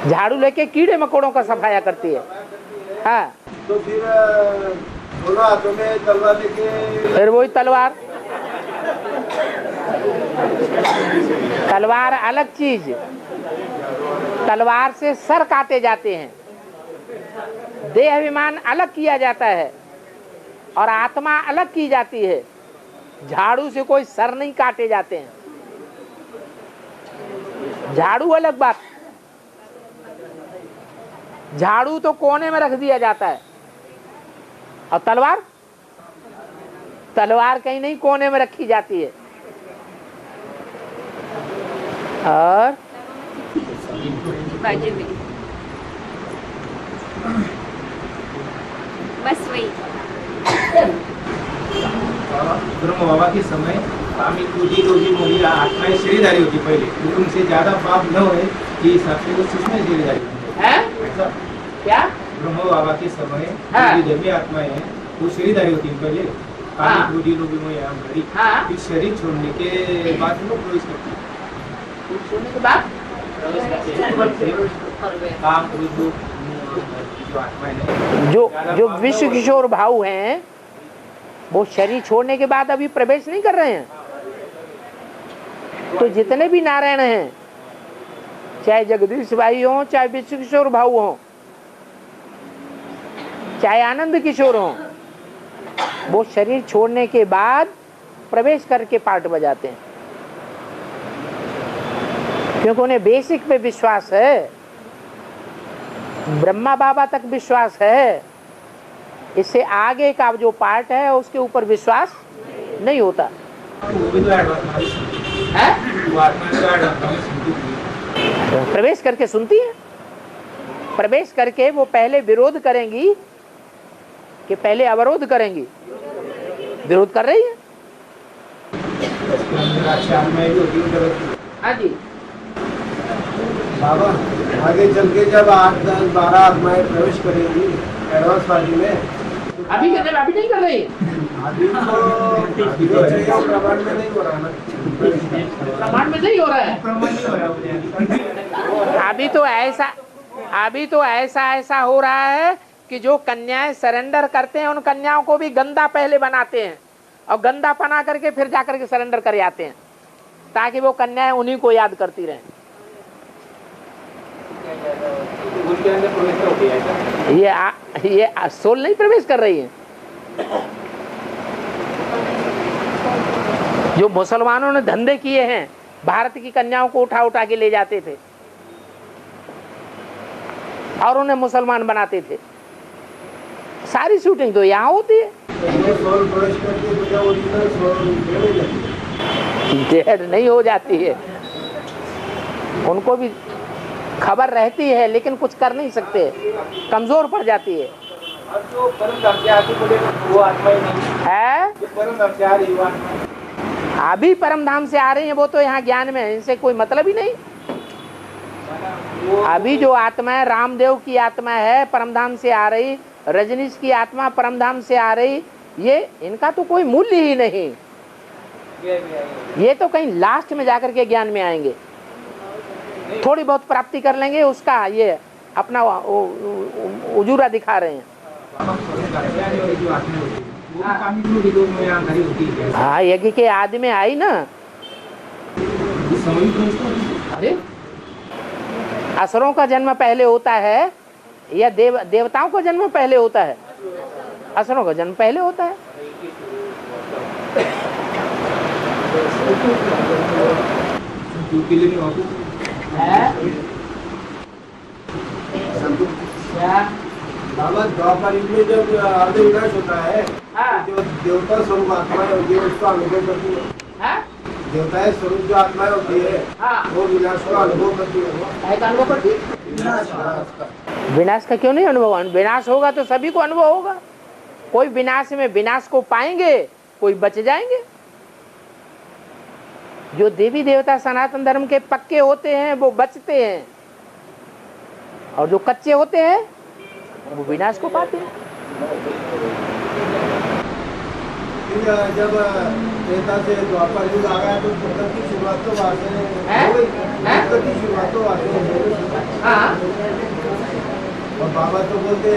झाड़ू लेके कीड़े मकोड़ों का सफाया करती है। हाँ, तो फिर दोनों हाथों में तलवार लेके, फिर वही तलवार। तलवार अलग चीज, तलवार से सर काटे जाते हैं, देह अभिमान अलग किया जाता है और आत्मा अलग की जाती है। झाड़ू से कोई सर नहीं काटे जाते हैं, झाड़ू अलग बात, झाड़ू तो कोने में रख दिया जाता है और तलवार, तलवार कहीं नहीं कोने में रखी जाती है। और बाजू में बस वही। ब्रह्म बाबा के समय आम्ही तुझी रोजी मोही आत्माएं शरीरधारी होती पहले, तो उनसे ज्यादा पाप न होए कि हिसाब से वो सूक्ष्म शरीरधारी होती है। ऐसा क्या ब्रह्म बाबा के समय हाँ। जो धर्मी आत्माएं हैं वो शरीरधारी होती है पहले, हाँ। आम्ही तुझी रोजी मोही हमारी, हाँ। फिर शरीर छोड़ने के बाद वो प्रवेश करती है। सुनने के बाद काम क्रोध जो आत्माएं हैं, जो विश्व किशोर भाव हैं वो शरीर छोड़ने के बाद अभी प्रवेश नहीं कर रहे हैं। तो जितने भी नारायण हैं, चाहे जगदीश भाई हो, चाहे विश्व किशोर भाव हो, चाहे आनंद किशोर हो, वो शरीर छोड़ने के बाद प्रवेश करके पार्ट बजाते हैं, क्योंकि उन्हें बेसिक पे विश्वास है, ब्रह्मा बाबा तक विश्वास है। इससे आगे का जो पार्ट है उसके ऊपर विश्वास नहीं होता वो भी तो एडवांस है। वो आत्मा तो एडवांस सुनती थी। प्रवेश करके सुनती है, प्रवेश करके वो पहले विरोध करेंगी कि पहले अवरोध करेंगी, विरोध कर रही है। उसके अंदर अच्छी आत्माएं भी होती है। हाँ जी, बाबा आगे चल के जब 8, 10, 12 आत्माएं प्रवेश करेंगी एडवांस पार्टी में, अभी नहीं कर रही है। अभी तो चाहिए प्रमाण में नहीं हो रहा ना, प्रमाण में नहीं हो रहा है। प्रमाण नहीं हो रहा है। अभी तो ऐसा हो रहा है कि जो कन्याएं सरेंडर करते हैं उन कन्याओं को भी गंदा पहले बनाते हैं और गंदा बना करके फिर जाकर के सरेंडर कर आते हैं, ताकि वो कन्याएं उन्हीं को याद करती रहें। उनके अंदर प्रवेश होती है। ये सोल नहीं प्रवेश कर रही है। जो मुसलमानों ने धंधे किए हैं, भारत की कन्याओं को उठा उठा के ले जाते थे और उन्हें मुसलमान बनाते थे, सारी शूटिंग तो यहाँ होती है। सोल प्रवेश करके तो क्या ओरिजिनल सोल डेड नहीं हो जाती है, उनको भी खबर रहती है लेकिन कुछ कर नहीं सकते, कमजोर पड़ जाती है। और जो परम धाम से आती बोले वो आत्माएं नहीं है। जो परम धाम से आ रही है वो आत्मा अभी परम धाम से आ रही हैं, वो तो यहाँ ज्ञान में है, इनसे कोई मतलब ही नहीं। अभी जो आत्मा है, रामदेव की आत्मा है परम धाम से आ रही, रजनीश की आत्मा परम धाम से आ रही, ये इनका तो कोई मूल्य ही नहीं। ये तो कहीं लास्ट में जाकर के ज्ञान में आएंगे, थोड़ी बहुत प्राप्ति कर लेंगे, उसका ये अपना उजूरा दिखा रहे हैं। हाँ, यज्ञ के आदि में आई ना। अरे असुरों का जन्म पहले होता है या देवताओं का जन्म पहले होता है? असुरों का जन्म पहले होता है। बाबा द्वापर युग में जब आदि विनाश होता है, जो देवता स्वरूप आत्माएं होती है उसका अनुभव करती है। देवताएं स्वरूप जो आत्माएं होती है वो विनाश का अनुभव करती है। अनुभव करती है। विनाश का क्यों नहीं अनुभव? विनाश होगा तो सभी को अनुभव होगा। कोई विनाश में विनाश को पाएंगे, कोई बच जाएंगे। जो देवी देवता सनातन धर्म के पक्के होते हैं वो बचते हैं, और जो कच्चे होते हैं वो विनाश को पाते हैं। जब त्रेता से द्वापर युग आ गया तो पुस्तक की शुरुआत तो वहाँ से हो गई। पुस्तक की शुरुआत तो वहाँ से। हाँ, और बाबा तो बोलते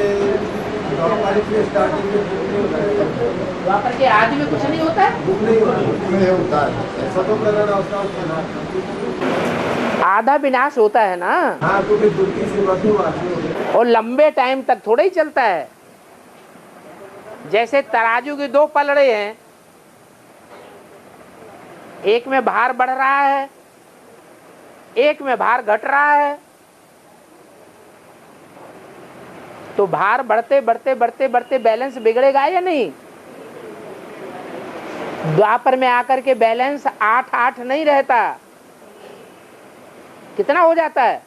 द्वापर युग में स्टार्टिंग में दुख नहीं होता है। द्वापर के आदि में कुछ नहीं होता है। दुख नहीं होता है, ऐसा तो करना उसका। आधा विनाश होता है ना, हाँ तो फिर दुर्गी से मधु आती है। और लंबे टाइम तक थोड़ा ही चलता है। जैसे तराजू के दो पलड़े हैं, एक में भार बढ़ रहा है, एक में भार घट रहा है। तो भार बढ़ते बढ़ते बढ़ते बढ़ते बैलेंस बिगड़ेगा या नहीं? द्वापर में आकर के बैलेंस 8-8 नहीं रहता, कितना हो जाता है?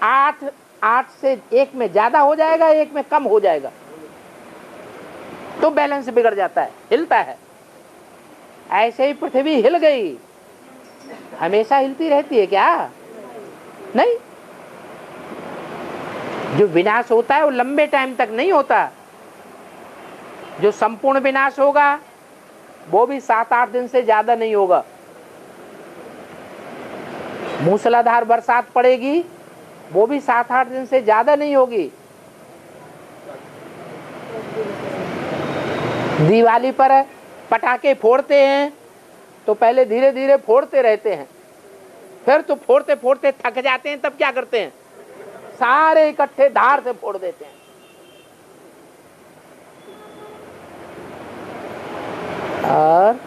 8 से एक में ज्यादा हो जाएगा, एक में कम हो जाएगा, तो बैलेंस बिगड़ जाता है, हिलता है। ऐसे ही पृथ्वी हिल गई, हमेशा हिलती रहती है क्या? नहीं। जो विनाश होता है वो लंबे टाइम तक नहीं होता। जो संपूर्ण विनाश होगा वो भी 7-8 दिन से ज्यादा नहीं होगा। मूसलाधार बरसात पड़ेगी, वो भी 7-8 दिन से ज्यादा नहीं होगी। दिवाली पर पटाखे फोड़ते हैं तो पहले धीरे धीरे फोड़ते रहते हैं, फिर तो फोड़ते फोड़ते थक जाते हैं, तब क्या करते हैं? सारे इकट्ठे धार से फोड़ देते हैं। और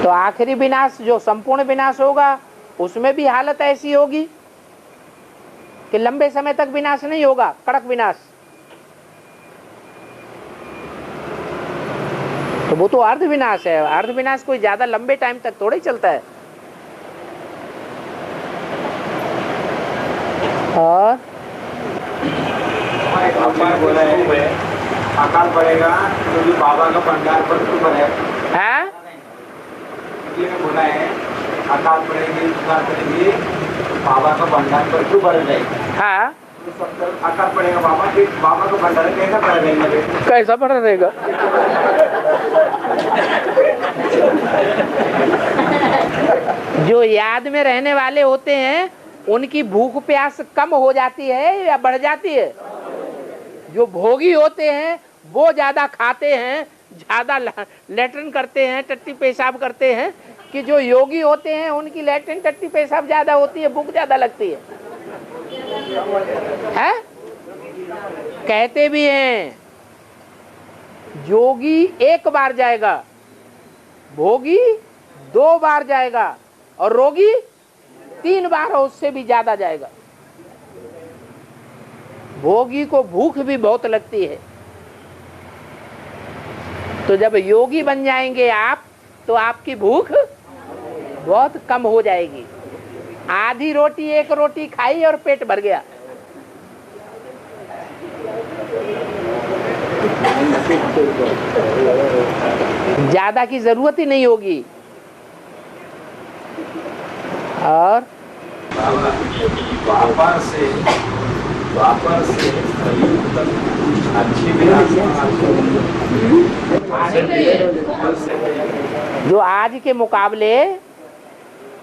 तो आखिरी विनाश जो संपूर्ण विनाश होगा उसमें भी हालत ऐसी होगी कि लंबे समय तक विनाश नहीं होगा, कड़क विनाश। तो वो तो अर्ध विनाश है। अर्ध विनाश कोई ज्यादा लंबे टाइम तक थोड़ा ही चलता है। और बोला है अकाल पड़ेगा तो बाबा का भंडार पर क्यों भरेगा? हाँ? बोला है अकाल पड़ेगी बाबा का भंडार पर क्यों भर जाएगा? हाँ, अकाल पड़ेगा बाबा का भंडार कैसा भर रहेगा? कैसा भर रहेगा? जो याद में रहने वाले होते हैं उनकी भूख प्यास कम हो जाती है या बढ़ जाती है? जो भोगी होते हैं वो ज्यादा खाते हैं, ज्यादा लैट्रिन करते हैं, टट्टी पेशाब करते हैं, कि जो योगी होते हैं उनकी लैट्रिन टट्टी पेशाब ज्यादा होती है, भूख ज्यादा लगती है। कहते भी हैं योगी एक बार जाएगा, भोगी 2 बार जाएगा, और रोगी 3 बार और उससे भी ज्यादा जाएगा। भोगी को भूख भी बहुत लगती है। तो जब योगी बन जाएंगे आप, तो आपकी भूख बहुत कम हो जाएगी। आधी रोटी 1 रोटी खाई और पेट भर गया। ज्यादा की जरूरत ही नहीं होगी। और द्वापर से अच्छी जो आज के मुकाबले,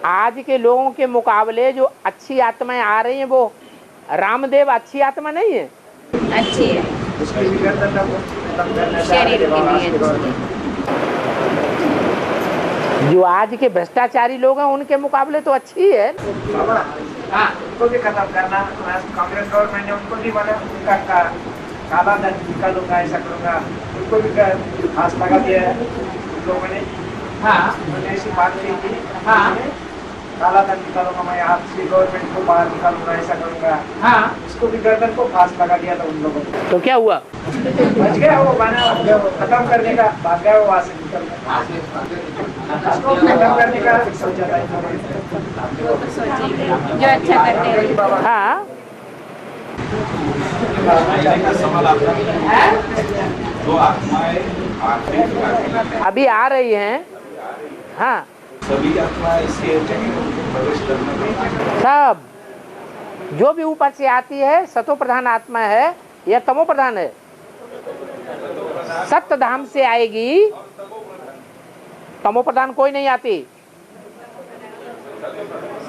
आज के लोगों के मुकाबले जो अच्छी आत्माएं आ रही हैं, वो रामदेव अच्छी आत्मा नहीं है? अच्छी है, शरीर के लिए अच्छी है। जो आज के भ्रष्टाचारी लोग हैं उनके मुकाबले तो अच्छी है। हाँ, उनको भी खत्म करना। कांग्रेस गवर्नमेंट ने उनको भी बोला उनका काला धन निकालूंगा, ऐसा करूंगा, उनको भी फांस लगा दिया है उन लोगों ने। हाँ, उन्होंने ऐसी बात की थी, हाँ, काला धन निकालूंगा, मैं आपसी गवर्नमेंट को बाहर निकालूंगा, ऐसा करूंगा। हाँ, उसको भी गर्दन को फांस लगा दिया था उन लोगों ने। तो क्या हुआ? बच गया वो, बना खत्म करने का, भाग गया वो वहाँ से निकल, उसको खत्म करने का सोचा था जो अच्छा करते हैं। हाँ, सवाल आता है, जो आत्माएं आखिरी अभी आ रही हैं। हाँ, सभी आत्माएं इसके प्रवेश करने सब जो भी ऊपर से आती है, सतो प्रधान आत्मा है या तमो प्रधान है? सत्य धाम से आएगी, तमो प्रधान कोई नहीं आती,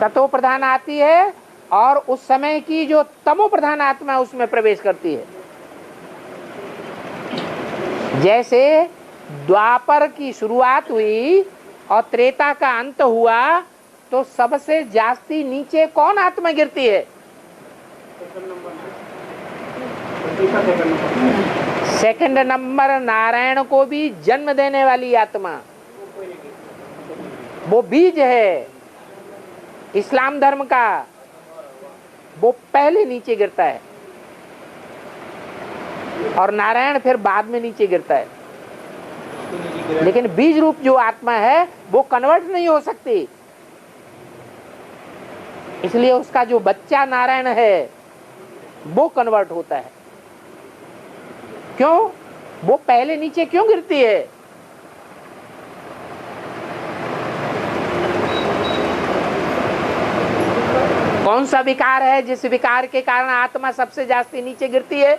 सतो प्रधान आती है, और उस समय की जो तमो प्रधान आत्मा है उसमें प्रवेश करती है। जैसे द्वापर की शुरुआत हुई और त्रेता का अंत हुआ, तो सबसे जास्ती नीचे कौन आत्मा गिरती है? सेकंड नंबर नारायण को भी जन्म देने वाली आत्मा, वो बीज है इस्लाम धर्म का, वो पहले नीचे गिरता है और नारायण फिर बाद में नीचे गिरता है। लेकिन बीज रूप जो आत्मा है वो कन्वर्ट नहीं हो सकती, इसलिए उसका जो बच्चा नारायण है वो कन्वर्ट होता है। क्यों? वो पहले नीचे क्यों गिरती है? कौन सा विकार है जिस विकार के कारण आत्मा सबसे जास्ती नीचे गिरती है?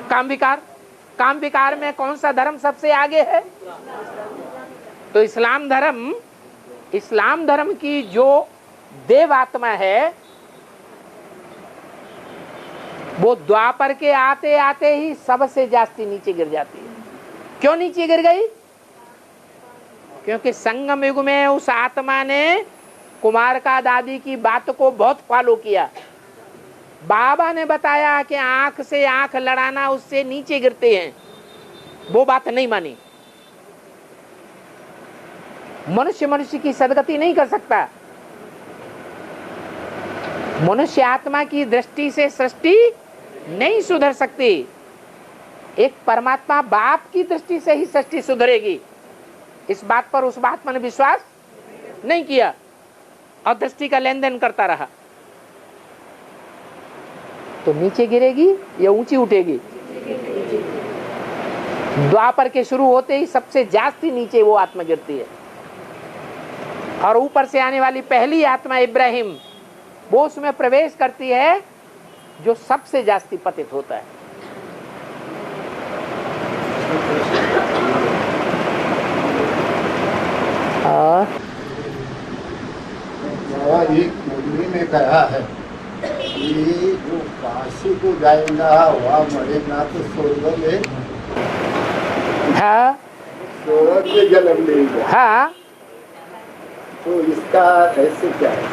काम विकार। काम विकार में कौन सा धर्म सबसे आगे है? तो इस्लाम धर्म की जो देव आत्मा है वो द्वापर के आते आते ही सबसे जास्ती नीचे गिर जाती है। क्यों नीचे गिर गई? क्योंकि संगम युग में उस आत्मा ने कुमार का दादी की बात को बहुत फॉलो किया। बाबा ने बताया कि आंख से आंख लड़ाना उससे नीचे गिरते हैं, वो बात नहीं मानी। मनुष्य की सदगति नहीं कर सकता। मनुष्य आत्मा की दृष्टि से सृष्टि नहीं सुधर सकती। एक परमात्मा बाप की दृष्टि से ही सृष्टि सुधरेगी। इस बात पर उस महात्मा ने विश्वास नहीं किया और दृष्टि का लेन देन करता रहा, तो नीचे गिरेगी या ऊंची उठेगी? द्वापर के शुरू होते ही सबसे जास्ती नीचे वो आत्मा गिरती है और ऊपर से आने वाली पहली आत्मा इब्राहिम वो उसमें प्रवेश करती है जो सबसे जास्ती पतित होता है। एक मुरली में कहा है कि जो काशी को जाएगा वह मरेगा तो स्वर्ग में, हाँ स्वर्ग में जन्म लेगा। हाँ, तो इसका ऐसे क्या है?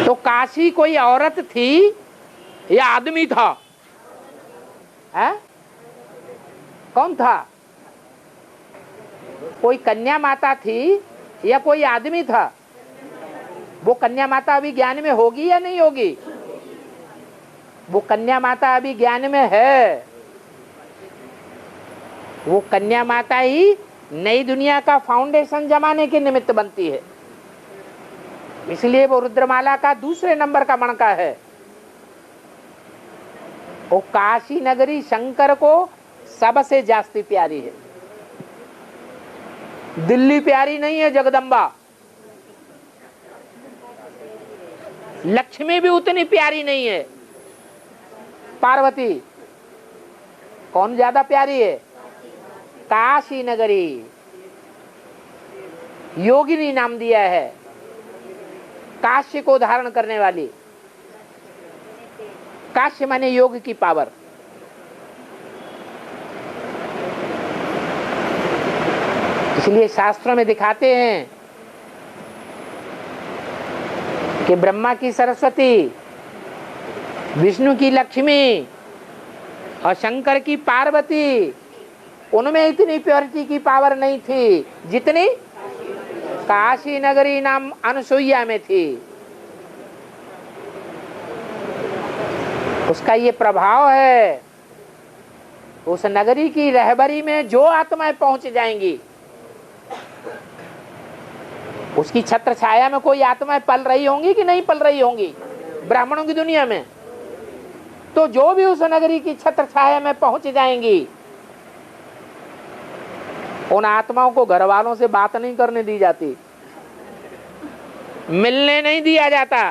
तो काशी कोई औरत थी या आदमी था? है? कौन था? कोई कन्या माता थी या कोई आदमी था? वो कन्या माता अभी ज्ञान में होगी या नहीं होगी? वो कन्या माता अभी ज्ञान में है। वो कन्या माता ही नई दुनिया का फाउंडेशन जमाने के निमित्त बनती है। इसलिए वो रुद्रमाला का दूसरे नंबर का मणका है। वो काशी नगरी शंकर को सबसे जास्ती प्यारी है। दिल्ली प्यारी नहीं है, जगदम्बा। लक्ष्मी भी उतनी प्यारी नहीं है। पार्वती कौन ज्यादा प्यारी है? काशी नगरी। योगिनी नाम दिया है काशी को धारण करने वाली। काशी माने योग की पावर। इसलिए शास्त्रों में दिखाते हैं कि ब्रह्मा की सरस्वती, विष्णु की लक्ष्मी और शंकर की पार्वती, उनमें इतनी प्योरिटी की पावर नहीं थी जितनी काशी नगरी नाम अनसुईया में थी। उसका ये प्रभाव है। उस नगरी की रहबरी में जो आत्माएं पहुंच जाएंगी, उसकी छत्र छाया में कोई आत्माएं पल रही होंगी कि नहीं पल रही होंगी ब्राह्मणों की दुनिया में? तो जो भी उस नगरी की छत्र छाया में पहुंच जाएंगी, उन आत्माओं को घर वालों से बात नहीं करने दी जाती, मिलने नहीं दिया जाता,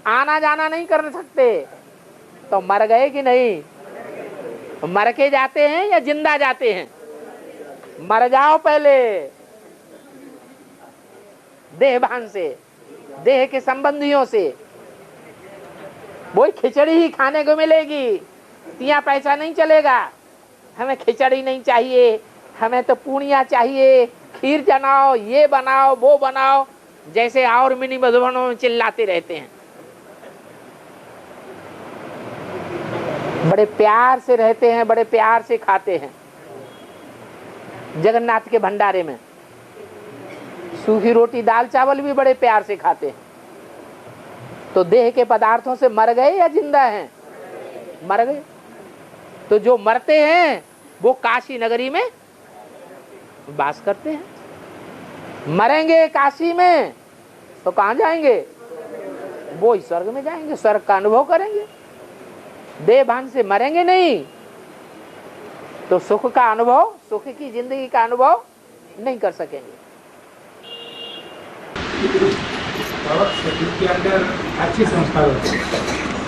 आना जाना नहीं कर सकते। तो मर गए कि नहीं? मर के जाते हैं या जिंदा जाते हैं? मर जाओ पहले देहभान से, देह के संबंधियों से। वही खिचड़ी ही खाने को मिलेगी, तिया पैसा नहीं चलेगा। हमें खिचड़ी नहीं चाहिए, हमें तो पूड़ियाँ चाहिए, खीर बनाओ, ये बनाओ, वो बनाओ, जैसे और मिनी मधुबनों में चिल्लाते रहते हैं। बड़े प्यार से रहते हैं, बड़े प्यार से खाते हैं। जगन्नाथ के भंडारे में सूखी रोटी दाल चावल भी बड़े प्यार से खाते हैं। तो देह के पदार्थों से मर गए या जिंदा हैं? मर गए। तो जो मरते हैं वो काशी नगरी में वास करते हैं। मरेंगे काशी में तो कहाँ जाएंगे? वो ही स्वर्ग में जाएंगे, स्वर्ग का अनुभव करेंगे। देह भान से मरेंगे नहीं तो सुख का अनुभव, सुख की जिंदगी का अनुभव नहीं कर सकेंगे। और शरीर के अंदर अच्छे संस्कार होते हैं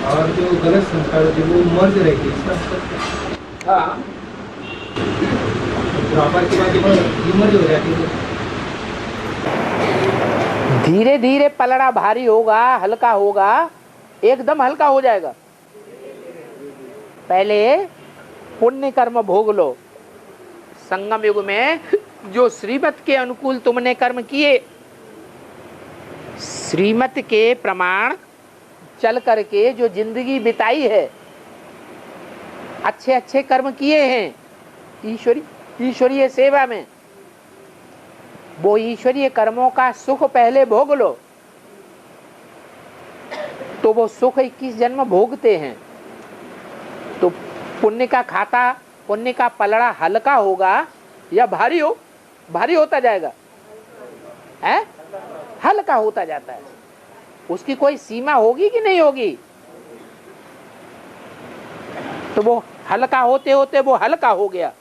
और जो गलत संस्कार होते हैं वो मर्ज रहते हैं। हाँ, प्रॉपर के बाद मर्ज हो जाती है। धीरे धीरे पलड़ा भारी होगा, हल्का होगा, एकदम हल्का हो जाएगा। पहले पुण्य कर्म भोग लो। संगम युग में जो श्रीमत के अनुकूल तुमने कर्म किए, श्रीमत के प्रमाण चल करके जो जिंदगी बिताई है, अच्छे अच्छे कर्म किए हैं ईश्वरीय सेवा में, वो ईश्वरीय कर्मों का सुख पहले भोग लो। तो वो सुख 21 जन्म भोगते हैं। तो पुण्य का खाता, पुण्य का पलड़ा हल्का होगा या भारी भारी होता जाएगा? है, हल्का होता जाता है। उसकी कोई सीमा होगी कि नहीं होगी? तो वो हल्का होते होते वो हल्का हो गया।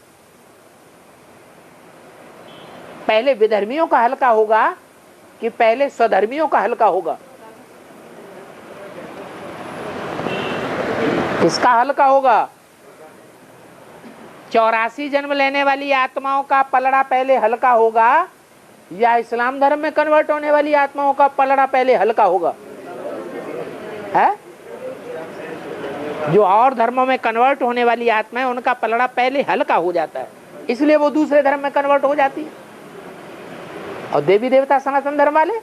पहले विधर्मियों का हल्का होगा कि पहले स्वधर्मियों का हल्का होगा? किसका हल्का होगा? 84 जन्म लेने वाली आत्माओं का पलड़ा पहले हल्का होगा या इस्लाम धर्म में कन्वर्ट होने वाली आत्माओं का पलड़ा पहले हल्का होगा? है, जो और धर्मों में कन्वर्ट होने वाली आत्मा है उनका पलड़ा पहले हल्का हो जाता है, इसलिए वो दूसरे धर्म में कन्वर्ट हो जाती है। और देवी देवता सनातन धर्म वाले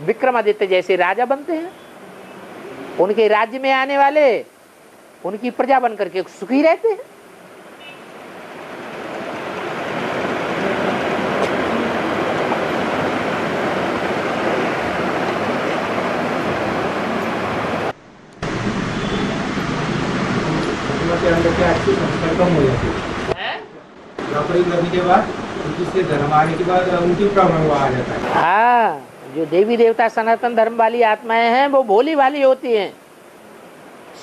विक्रमादित्य जैसे राजा बनते हैं। उनके राज्य में आने वाले उनकी प्रजा बन करके सुखी रहते हैं। के अंदर के अच्छे संस्कार कम हो जाते हैं। नौकरी करने के बाद दूसरे धर्म आने के बाद उनकी प्रॉब्लम आ जाता है। हाँ, जो देवी देवता सनातन धर्म वाली आत्माएं हैं वो भोली वाली होती हैं।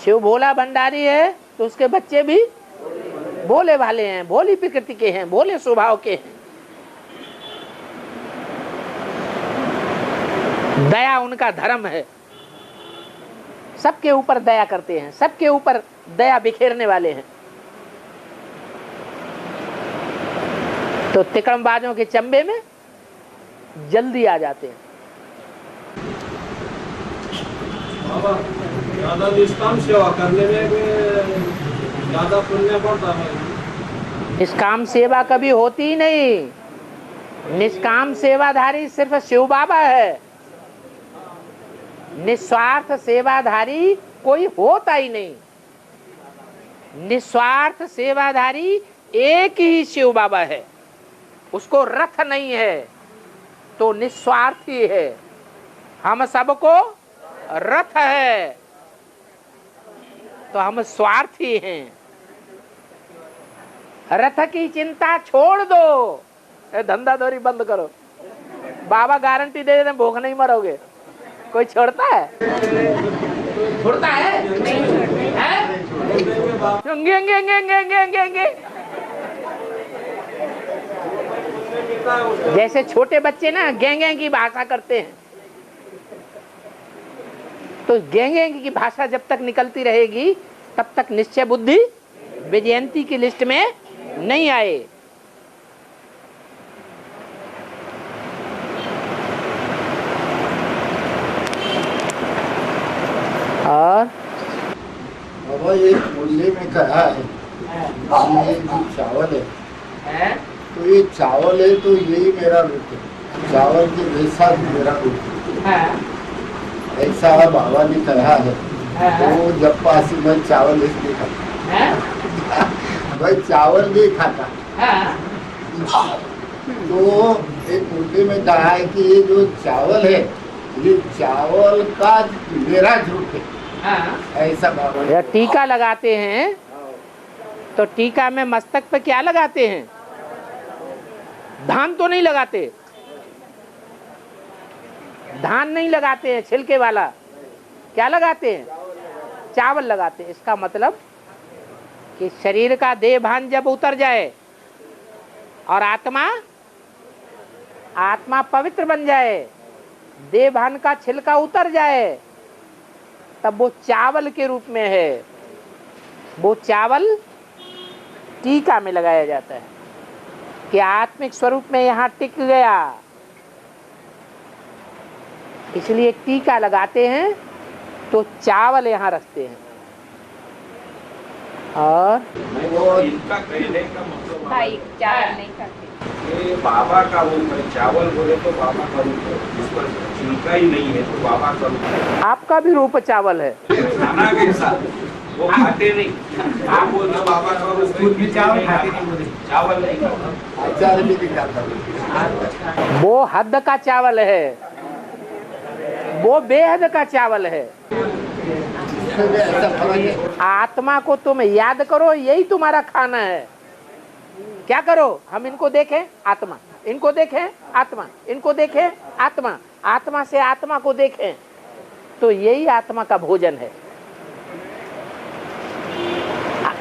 शिव भोला भंडारी है तो उसके बच्चे भी भोले वाले हैं, भोली प्रकृति के हैं, भोले स्वभाव के हैं। दया उनका धर्म है, सबके ऊपर दया करते हैं, सबके ऊपर दया बिखेरने वाले हैं। तो तिकड़मबाजों के चंबे में जल्दी आ जाते हैं। बाबा ज्यादा निष्काम सेवा करने में ज्यादा पुण्य बढ़ता है। निष्काम सेवा कभी होती ही नहीं। निष्काम सेवाधारी सिर्फ शिव बाबा है। निस्वार्थ सेवाधारी कोई होता ही नहीं। निस्वार्थ सेवाधारी एक ही शिव बाबा है, उसको रथ नहीं है तो निस्वार्थी है। हम सबको रथ है तो हम स्वार्थी हैं। रथ की चिंता छोड़ दो, धंधा दौरी बंद करो। बाबा गारंटी दे देते भूख नहीं मरोगे। कोई छोड़ता है? छोड़ता है? अंगे अंगे अंगे अंगे अंगे अंगे अंगे। जैसे छोटे बच्चे ना गेंगे की भाषा करते हैं, तो गेंगे की भाषा जब तक निकलती रहेगी तब तक निश्चय बुद्धि विजयंती की लिस्ट में नहीं आए। और बाबा ये मूल्य में कहा है, ये जो चावल है तो ये चावल है तो यही मेरा रूप है, चावल के जैसा मेरा रूप है, ऐसा बाबा ने कहा है। तो जब पासी मैं चावल इसलिए खाता, भाई चावल नहीं खाता। तो एक मुद्दे में कहा है कि ये जो चावल है, ये चावल का मेरा झूठ है, ऐसा बाबा ने। टीका लगाते हैं तो टीका में मस्तक पे क्या लगाते हैं? धान तो नहीं लगाते, धान नहीं लगाते हैं छिलके वाला, क्या लगाते हैं? चावल लगाते हैं। इसका मतलब कि शरीर का देह भान जब उतर जाए और आत्मा पवित्र बन जाए, देह भान का छिलका उतर जाए, तब वो चावल के रूप में है। वो चावल टीका में लगाया जाता है कि आत्मिक स्वरूप में यहाँ टिक गया, इसलिए टीका लगाते हैं तो चावल यहाँ रखते हैं। और इनका कहने का मतलब भाई चावल नहीं खाते। ये बाबा का रूप है, चावल बोले तो बाबा का रूप है, जिस पर छिलका ही नहीं है तो बाबा का रूप है। आपका भी रूप चावल है। खाना के साथ वो खाते नहीं, आप बोलते बाबा का रूप है, चावल खाते नहीं, बोले चावल नहीं खाता, अचार भी नहीं खाता। वो हद का चावल है, वो बेहद का चावल है। ऐसा फर्क है। आत्मा को तुम याद करो, यही तुम्हारा खाना है। क्या करो? हम इनको देखें आत्मा, इनको देखें आत्मा, इनको देखें आत्मा, आत्मा से आत्मा को देखें, तो यही आत्मा का भोजन है।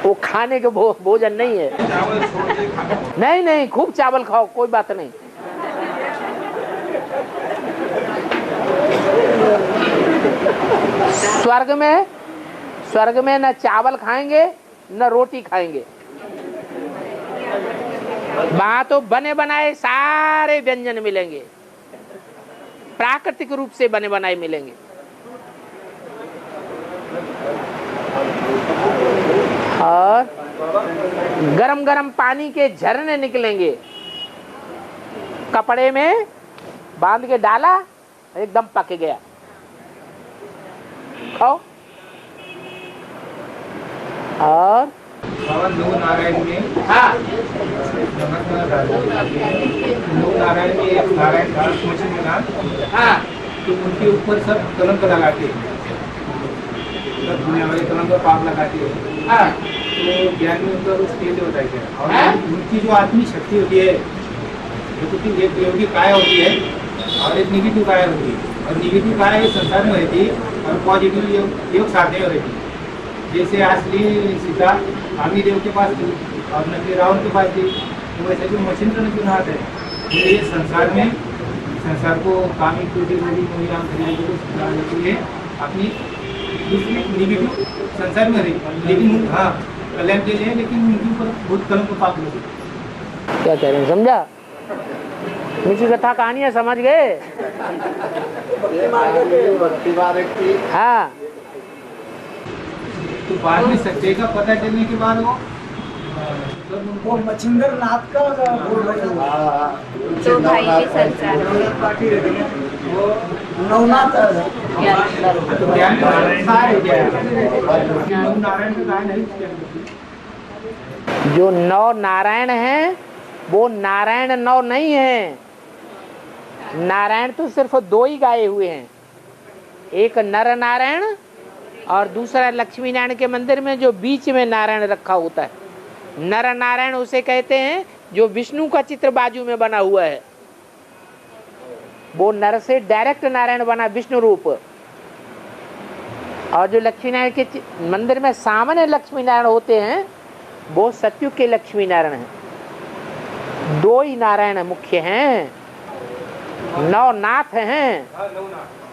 वो खाने के भोजन नहीं है। चावल छोड़ के खाना। नहीं नहीं, खूब चावल खाओ, कोई बात नहीं। स्वर्ग में न चावल खाएंगे न रोटी खाएंगे, वहां तो बने बनाए सारे व्यंजन मिलेंगे, प्राकृतिक रूप से बने बनाए मिलेंगे। और गरम गरम पानी के झरने निकलेंगे, कपड़े में बांध के डाला, एकदम पक गया, खाओ। और बाबा लोग नारायण में, हाँ, लोग नारायण में एक नारायण का सोचने का, हाँ, तो उनके ऊपर सब कलंक लगाते हैं, सब दुनिया वाले कलंक पाप लगाते हैं। हाँ, तो ज्ञान में उनका कुछ तेज होता है और हाँ? उनकी जो आत्मिक शक्ति होती है, जो कि एक योगी काया होती है और एक निगेटिव काया होती है, और निगेटिव काया इस संसार में रहती है और पॉजिटिव योग साधने में रहती है। जैसे असली सीता आमी देव के पास थी और नकली रावण के पास थी, तो वैसे जो मछिंद्र ने चुनाव है, ये संसार में संसार को कामी क्रोधी मोदी मोहिराम को सुधारने के लिए अपनी दूसरी निगेटिव संसार में रही, लेकिन हाँ कल्याण के लिए, लेकिन उनके ऊपर बहुत कलंक पाप लगे। क्या कह रहे हैं, समझा? मुझी कथा कहानियां समझ गए? हाँ, तो बाद में सच्चे का पता चलने के बाद वो मच्छिंदर नाथ का बोल रहे हो। तो भाई के संसार में वो नवनाथ तो ज्ञान सारे ज्ञान नारायण का गायन है। जो नौ नारायण हैं वो नारायण नौ नहीं है। नारायण तो सिर्फ दो ही गाये हुए हैं, एक नर नारायण और दूसरा लक्ष्मी नारायण के मंदिर में जो बीच में नारायण रखा होता है। नर नारायण उसे कहते हैं जो विष्णु का चित्र बाजू में बना हुआ है, वो नर से डायरेक्ट नारायण बना विष्णु रूप। और जो लक्ष्मी नारायण के मंदिर में सामने लक्ष्मी नारायण होते हैं वो सतयुग के लक्ष्मी नारायण हैं। दो ही नारायण मुख्य हैं, नौ नाथ हैं।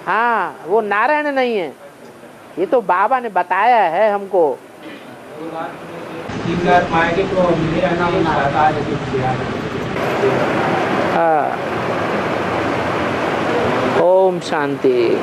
हाँ, वो नारायण नहीं है, ये तो बाबा ने बताया है हमको। हाँ, ओम शांति।